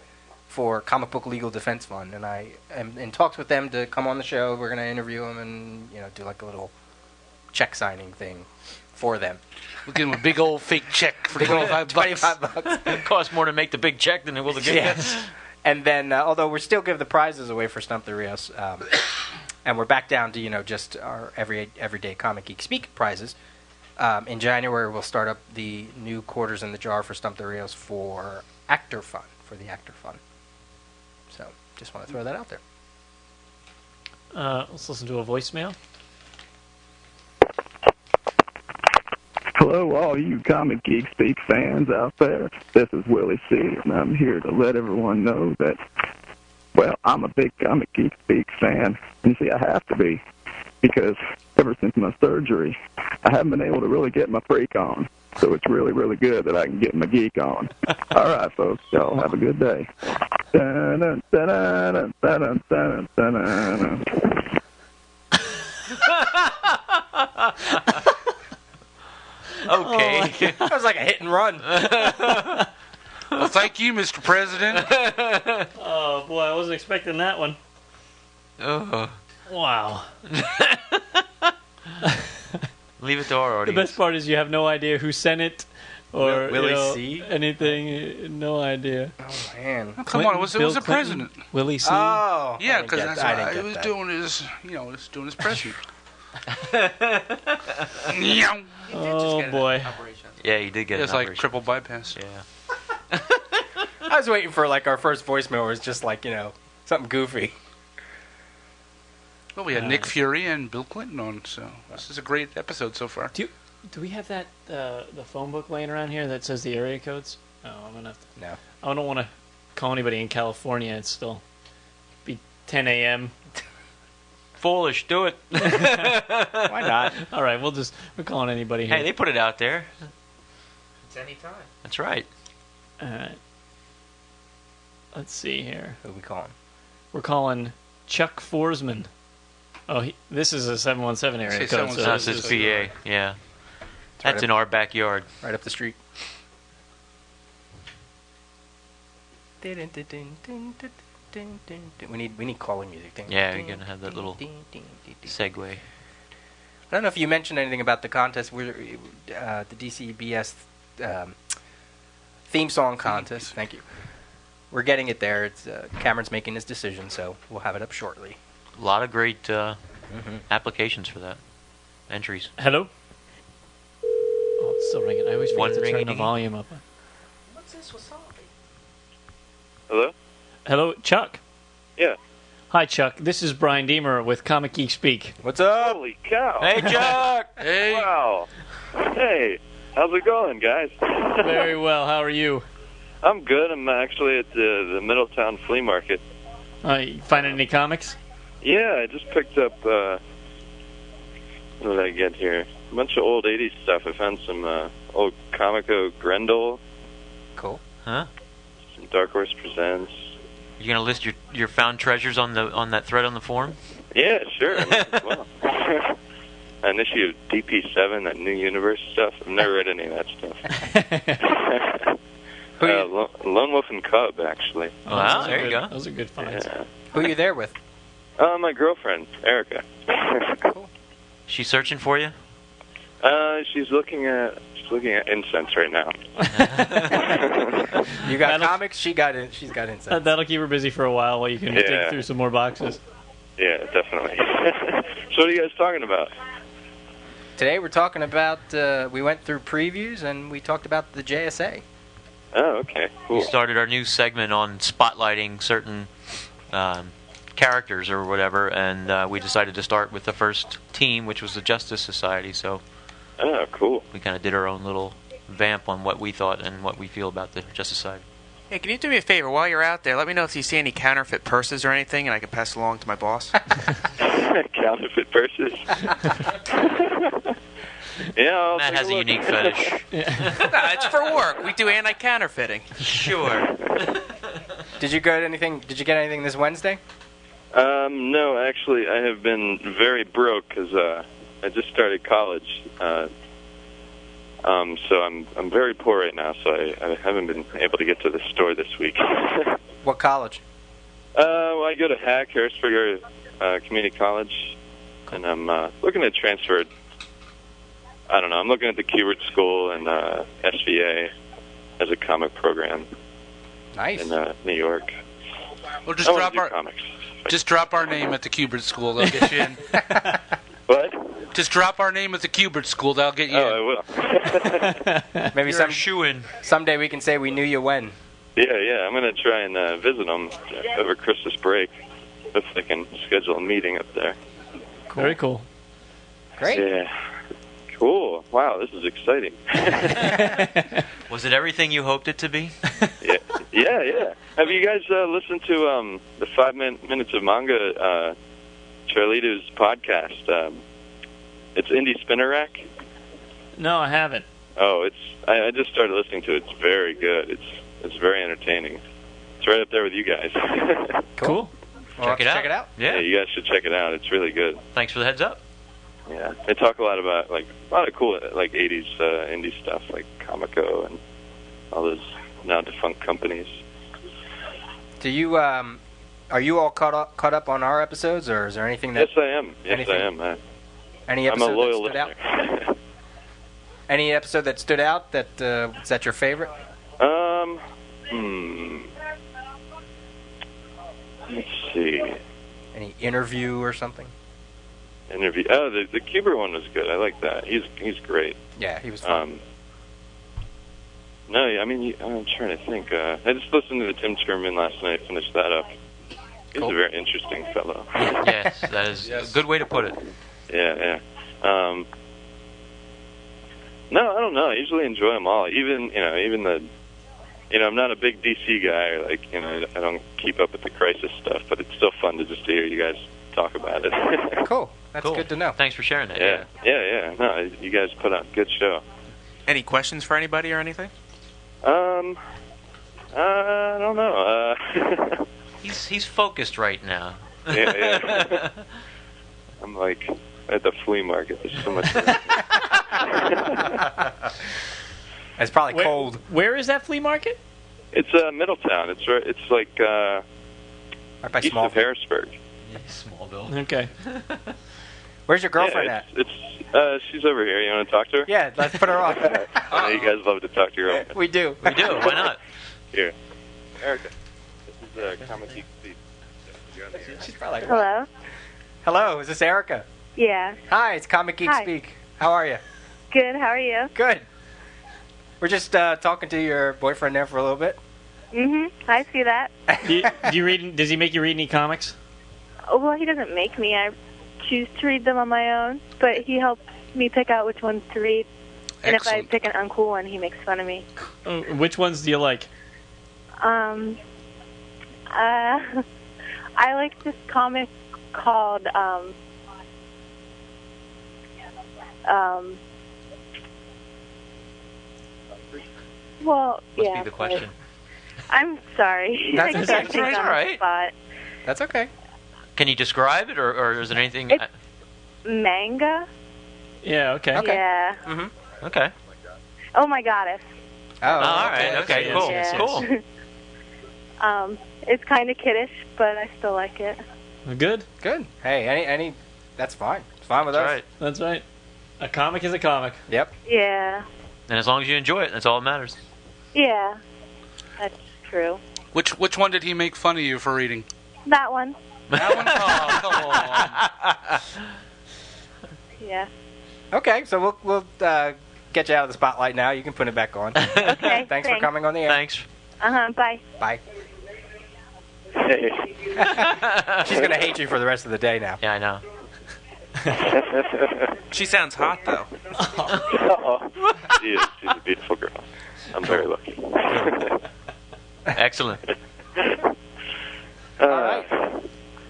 for Comic Book Legal Defense Fund, and I am in talks with them to come on the show. We're going to interview them and do like a little check signing thing for them. We'll give him a big old fake check for Big old $25. $25. It costs more to make the big check than it will to get Yes. And then, although we're still giving the prizes away for Stump the Rios, and we're back down to just our everyday Comic Geek Speak prizes. In January, we'll start up the new quarters in the jar for Stump the Rios for Actor Fund, for the Actor Fund. So, just want to throw that out there. Let's listen to a voicemail. Hello, all you Comic Geek Speak fans out there. This is Willie C, and I'm here to let everyone know that, well, I'm a big Comic Geek Speak fan. And you see, I have to be, because ever since my surgery, I haven't been able to really get my freak on. So it's really, really good that I can get my geek on. All right, folks, y'all have a good day. Dun-dun, dun-dun, dun-dun, dun-dun, dun-dun. Okay. That was like a hit and run. Well, thank you, Mr. President. Oh, boy, I wasn't expecting that one. Wow. Leave it to our The audience. best part is you have no idea who sent it or Willie C? anything. No idea. Oh, man. Come on, it was Bill the Clinton, president. Willie C. Oh. Yeah, I because didn't that's get- I what didn't he get was that. doing his president. Meow. Oh, boy. Yeah, you did get It's an like operation. triple bypass. Yeah. I was waiting for like our first voicemail was just like, something goofy. Well, we had Nick Fury and Bill Clinton on, so this is a great episode so far. Do we have that the phone book laying around here that says the area codes? Oh, I'm gonna have to. No. I don't want to call anybody in California. It's still be 10 a.m. Foolish. Do it. Why not? All right, we're calling anybody here. Hey, they put it out there. It's any time. That's right. All right. Let's see here. Who we calling? We're calling Chuck Forsman. Oh, this is a 717 area Say code. So That's this his is- PA. Yeah. right That's up- in our backyard. Right up the street. We need calling music. Yeah, you're gonna have that little segue. I don't know if you mentioned anything about the contest. We're the DCBS theme song contest. Thank you. We're getting it there. It's Cameron's making his decision, so we'll have it up shortly. A lot of great applications for that. Entries. Hello? Oh, it's still ringing. I always One forget to turn the ringing-dingy. volume up. What's this wasabi? Hello? Hello, Chuck. Yeah. Hi, Chuck. This is Brian Deemer with Comic Geek Speak. What's up? Holy cow. Hey, Chuck. Hey. Wow. Hey, how's it going, guys? Very well. How are you? I'm good. I'm actually at the Middletown Flea Market. You finding any comics? Yeah, I just picked up, what did I get here? A bunch of old 80s stuff. I found some old Comico Grendel, Cool. Huh? some Dark Horse Presents. You gonna list your found treasures on that thread on the forum? Yeah, sure. I might as well. An issue of DP7, that New Universe stuff. I've never read any of that stuff. Lone Wolf and Cub, actually. Wow, there you go. Those are good finds. Yeah. Who are you there with? My girlfriend, Erica. Cool. She's searching for you? She's looking at incense right now. You got comics. She's got insight. That'll keep her busy for a while you can dig through some more boxes. Yeah, definitely. So what are you guys talking about? Today we're talking about. We went through previews and we talked about the JSA. Oh, okay. Cool. We started our new segment on spotlighting certain characters or whatever, and we decided to start with the first team, which was the Justice Society. So, oh, cool. We kind of did our own little vamp on what we thought and what we feel about the Justice Society. Hey, can you do me a favor? While you're out there, let me know if you see any counterfeit purses or anything, and I can pass along to my boss. Counterfeit purses. Yeah, Matt has a unique fetish. Nah, it's for work. We do anti-counterfeiting. Sure. Did you get anything this Wednesday? No, actually, I have been very broke because I just started college. So I'm very poor right now. So I haven't been able to get to the store this week. What college? Well, I go to Hack, Harrisburg Community College, and I'm looking to transfer. I don't know. I'm looking at the Kubert School and SVA as a comic program. Nice. In New York. Well, just drop our name at the Kubert School. They'll get you in. What? Just drop our name at the Kubert School. They'll get you in. Oh, I will. Maybe someday we can say we knew you when. Yeah. I'm going to try and visit them over Christmas break if they can schedule a meeting up there. Cool. Very cool. Great. Yeah. Cool. Wow, this is exciting. Was it everything you hoped it to be? Yeah. Have you guys listened to the 5 Minutes of Manga, Charlito's podcast? It's Indie Spinner Rack. No, I haven't. Oh, I just started listening to it. It's very good. It's very entertaining. It's right up there with you guys. Cool. Check it out. Yeah, you guys should check it out. It's really good. Thanks for the heads up. Yeah, they talk a lot about a lot of cool 80s indie stuff like Comico and all those now defunct companies. Do you are you all caught up on our episodes, or is there anything that? Yes, I am. Yes, I am. Any I'm episode a loyal that stood listener. out? Any episode that stood out that is that your favorite? Let's see. Any interview or something? Interview. Oh, the Kubert one was good. I like that. He's great. Yeah, he was fun. No, I mean, I'm trying to think. I just listened to the Tim Sherman last night. Finished that up. He's a very interesting fellow. Yes, that is a good way to put it. Yeah. No, I don't know. I usually enjoy them all. Even the. I'm not a big DC guy. I don't keep up with the Crisis stuff, but it's still fun to just hear you guys talk about it. Cool. That's good to know. Thanks for sharing that. Yeah. No, you guys put on a good show. Any questions for anybody or anything? I don't know. He's focused right now. Yeah. I'm like at the flea market. There's so much. It's probably cold. Where is that flea market? It's Middletown. It's like right by east of Harrisburg. Yeah, Smallville. Okay. Where's your girlfriend at? She's over here. You want to talk to her? Yeah, let's put her on. I know you guys love to talk to your girlfriend. We do. Why not? Here, Erica. This is Comic Geek Speak. She's probably like, Hello? Hello, is this Erica? Yeah. Hi, it's Comic Geek Hi. Speak. How are you? Good, how are you? Good. We're just talking to your boyfriend there for a little bit. I see that. Do you read? Does he make you read any comics? Oh, well, he doesn't make me. I choose to read them on my own, but he helps me pick out which ones to read. And if I pick an uncool one, he makes fun of me. Which ones do you like? I like this comic called well, Must yeah. be the question. I'm sorry. That's I okay. can't think That's on all the right. spot. That's okay. Can you describe it, or is there anything? It's manga. Yeah. Okay. Yeah. Okay. Oh, my goddess. Oh, all right. Okay. Cool. Yes. Cool. It's kind of kiddish, but I still like it. Good. Good. Hey, any that's fine. It's fine with us. Right. That's right. A comic is a comic. Yep. Yeah. And as long as you enjoy it, that's all that matters. Yeah. That's true. Which one did he make fun of you for reading? That one. That one? Oh, come on. Yeah. Okay, so we'll get you out of the spotlight now. You can put it back on. Okay. Thanks for coming on the air. Thanks. Bye. Bye. Hey. She's gonna hate you for the rest of the day now. Yeah, I know. She sounds hot, though. Oh, she's a beautiful girl. I'm very lucky. Excellent. All right.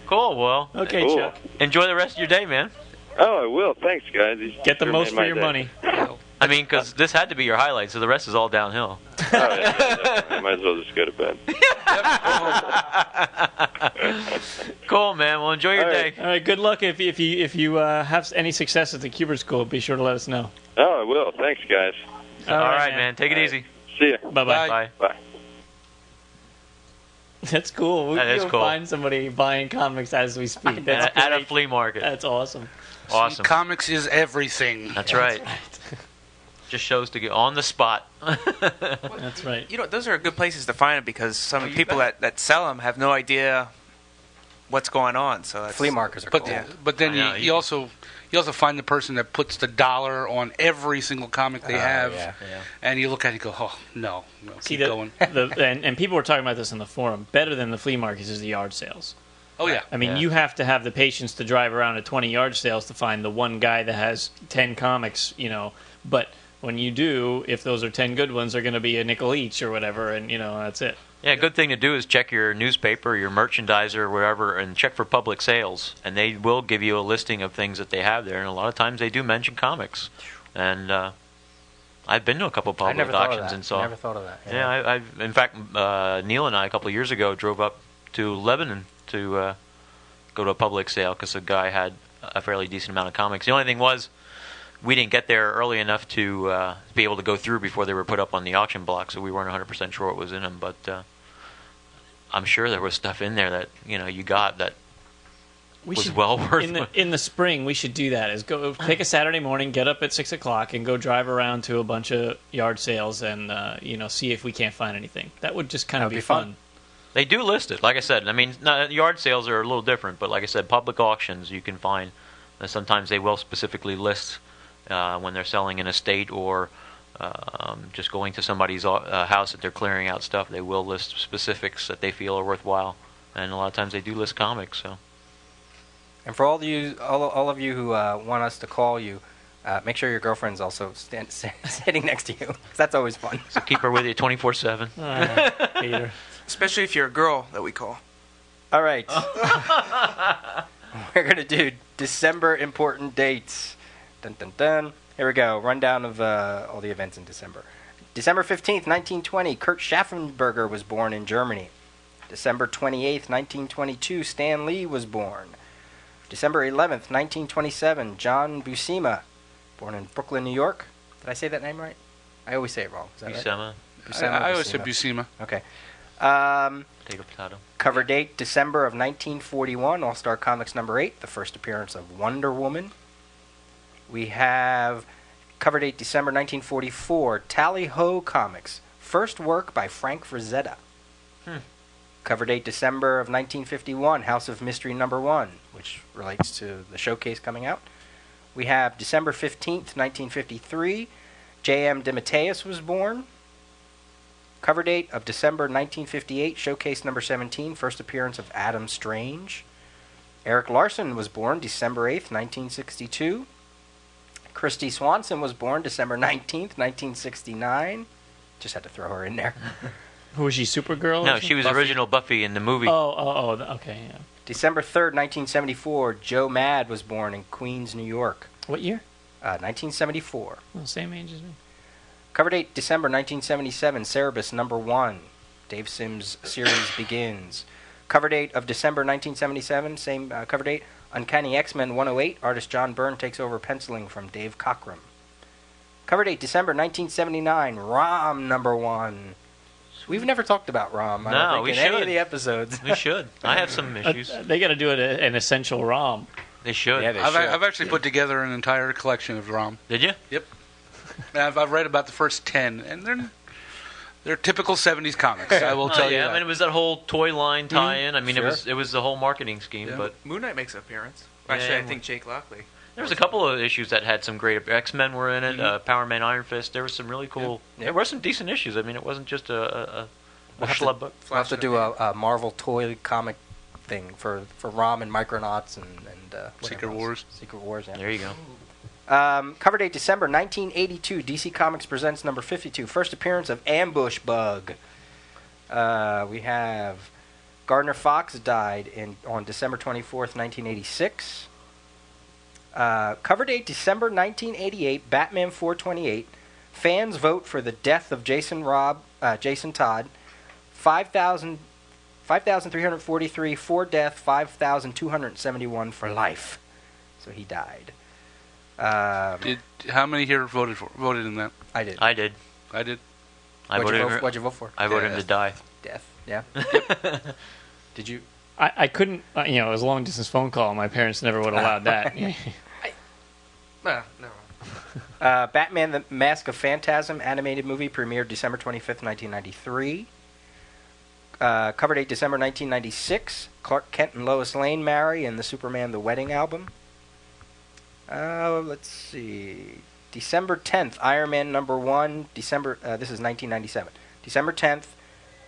Cool. Well. Okay, Cool. Chuck. Enjoy the rest of your day, man. Oh, I will. Thanks, guys. You Get the sure most made for my your day. money. I mean, because this had to be your highlight, so the rest is all downhill. Oh, yeah, definitely. I might as well just go to bed. Cool, man. Well, enjoy your All day. right. All right. Good luck. If you have any success at the Cubert School, be sure to let us know. Oh, I will. Thanks, guys. All right, man. Take it easy. See ya. Bye bye. Bye. Bye. That's cool. That is We'll cool. find somebody buying comics as we speak. That's At a great. flea market. That's awesome. Awesome. Comics is everything. That's right. Just shows to get on the spot. That's right. You know, those are good places to find it because some people that sell them have no idea what's going on. So that's, Flea markets are But cool. but then I know, you also find the person that puts the dollar on every single comic they have, yeah. and you look at it and go, oh no, See, keep going. and people were talking about this in the forum. Better than the flea markets is the yard sales. Oh yeah. I mean, Yeah. you have to have the patience to drive around to 20 yard sales to find the one guy that has 10 comics, But when you do, if those are 10 good ones, they're going to be a nickel each or whatever, and, that's it. Yeah, a good thing to do is check your newspaper, your merchandiser, or whatever, and check for public sales. And they will give you a listing of things that they have there. And a lot of times they do mention comics. And I've been to a couple of I public never thought of auctions that. and saw. Never thought of that. Yeah, I've in fact, Neil and I a couple of years ago drove up to Lebanon to go to a public sale because the guy had a fairly decent amount of comics. The only thing was, we didn't get there early enough to be able to go through before they were put up on the auction block, so we weren't 100% sure what was in them. But I'm sure there was stuff in there that you got that was well worth it. In the spring, we should do that. Is go take a Saturday morning, get up at 6 o'clock, and go drive around to a bunch of yard sales and see if we can't find anything. That would just kind of be fun. They do list it, like I said. I mean, yard sales are a little different, but like I said, public auctions you can find. Sometimes they will specifically list when they're selling an estate or just going to somebody's house that they're clearing out stuff. They will list specifics that they feel are worthwhile, and a lot of times they do list comics. So. And for all of you who want us to call you, make sure your girlfriend's also sitting next to you. 'Cause that's always fun. So keep her with you 24/7. Peter. especially if you're a girl that we call. All right. We're going to do December important dates. Dun, dun, dun. Here we go. Rundown of all the events in December. December 15th, 1920, Kurt Schaffenberger was born in Germany. December 28th, 1922, Stan Lee was born. December 11th, 1927, John Buscema, born in Brooklyn, New York. Did I say that name right? I always say it wrong. Is that right? Buscema. I always said Buscema. Okay. Potato. Cover date, December of 1941, All-Star Comics number 8, the first appearance of Wonder Woman. We have cover date, December 1944, Tally-Ho Comics, first work by Frank Frazetta. Cover date, December of 1951, House of Mystery number 1, which relates to the showcase coming out. We have December 15th, 1953, J.M. DeMatteis was born. Cover date of December 1958, showcase number 17, first appearance of Adam Strange. Eric Larson was born December 8th, 1962. Christy Swanson was born December 19th, 1969. Just had to throw her in there. Who was she, Supergirl? No, she was Buffy. original Buffy in the movie. Okay, yeah. December 3rd, 1974, Joe Mad was born in Queens, New York. What year? 1974. Well, same age as me. Cover date December 1977, Cerebus number 1. Dave Sims series begins. Cover date of December 1977, same cover date. Uncanny X-Men 108, artist John Byrne takes over penciling from Dave Cockrum. Cover date December 1979, Rom number 1. We've never talked about Rom. I don't think we in should. any of the episodes. We should. I have some issues. They got to do an essential ROM. They should. Yeah, they I've actually put together an entire collection of ROM. Did you? Yep. And I've read about the first 10, and they're typical 70s comics. I will tell you. Yeah, that. I mean, it was that whole toy line tie-in. I mean, Sure. it was the whole marketing scheme. Yeah. But Moon Knight makes an appearance. Yeah, Actually, I yeah. think Jake Lockley. there was a couple of issues that had some great. X-Men were in it. Power Man, Iron Fist. There was some really cool. Yeah. There were some decent issues. I mean, it wasn't just a We'll have schlub book. We'll have to do a Marvel toy comic thing for Rom and Micronauts and Secret Wars. Secret Wars, yeah. There you go. Cover date December 1982. DC Comics presents number 52. First appearance of Ambush Bug. We have Gardner Fox died on December 24th, 1986. Cover date December 1988. Batman 428. Fans vote for the death of Jason Todd. 5,343 for death. 5,271 for life. So he died. How many here voted in that? I did. I did. I did. What'd you vote for? I voted him to die. Death. Yeah. Did you? I couldn't, it was a long distance phone call. My parents never would have allowed that. No. Batman: The Mask of Phantasm animated movie premiered December 25th, 1993. Cover date December 1996. Clark Kent and Lois Lane marry in the Superman: The Wedding album. Let's see. December 10th, Iron Man number 1. This is 1997. December 10th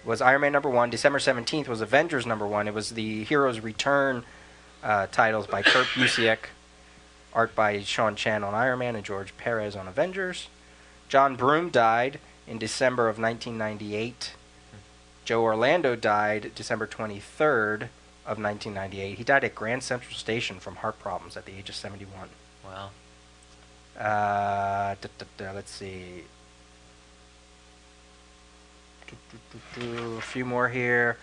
was Iron Man number 1. December 17th was Avengers number 1. It was the Heroes Return titles by Kurt Busiek. Art by Sean Chan on Iron Man and George Perez on Avengers. John Broome died in December of 1998. Joe Orlando died December 23rd of 1998. He died at Grand Central Station from heart problems at the age of 71. Wow. Let's see. A few more here.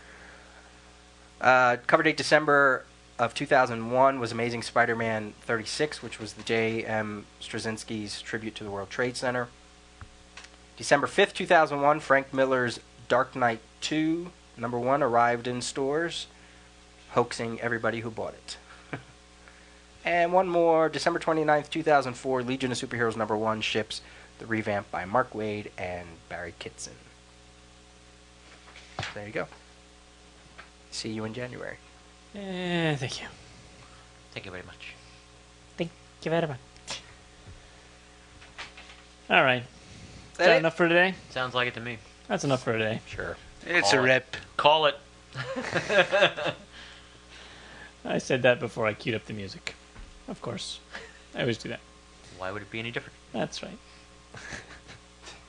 Cover date December of 2001 was Amazing Spider-Man 36, which was the J.M. Straczynski's tribute to the World Trade Center. December 5th, 2001, Frank Miller's Dark Knight 2, number 1, arrived in stores, hoaxing everybody who bought it. And one more, December 29th, 2004, Legion of Superheroes number 1 ships, the revamp by Mark Waid and Barry Kitson. There you go. See you in January. Thank you. Thank you very much. Thank you very much. All right. Is That that it? enough for today? Sounds like it to me. That's enough for today. Sure. It's Call a it. rep. Call it. I said that before I queued up the music. Of course. I always do that. Why would it be any different? That's right.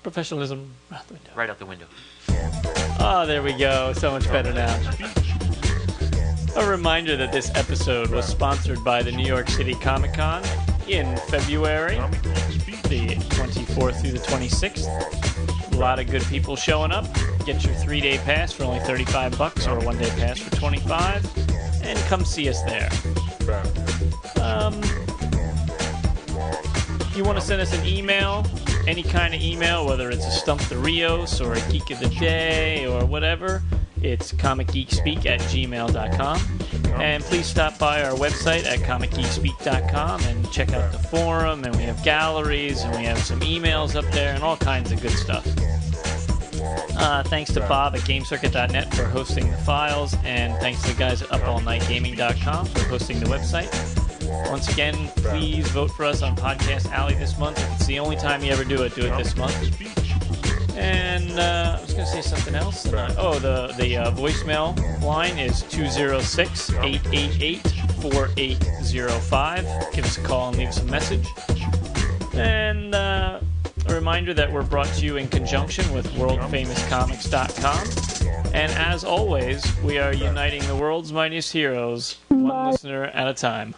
Professionalism out the window. Right out the window. Oh, there we go. So much better now. A reminder that this episode was sponsored by the New York City Comic Con in February, the 24th through the 26th. A lot of good people showing up. Get your 3-day pass for only $35 or a 1-day pass for $25, and come see us there. You want to send us an email, any kind of email, whether it's a Stump the Rios or a Geek of the Day or whatever, it's comicgeekspeak@gmail.com. And please stop by our website at comicgeekspeak.com and check out the forum, and we have galleries, and we have some emails up there, and all kinds of good stuff. Thanks to Bob at GameCircuit.net for hosting the files, and thanks to the guys at UpAllNightGaming.com for hosting the website. Once again, please vote for us on Podcast Alley this month. If it's the only time you ever do it this month. And I was going to say something else. The voicemail line is 206-888-4805. Give us a call and leave us a message. And a reminder that we're brought to you in conjunction with WorldFamousComics.com. And as always, we are uniting the world's mightiest heroes, one listener at a time.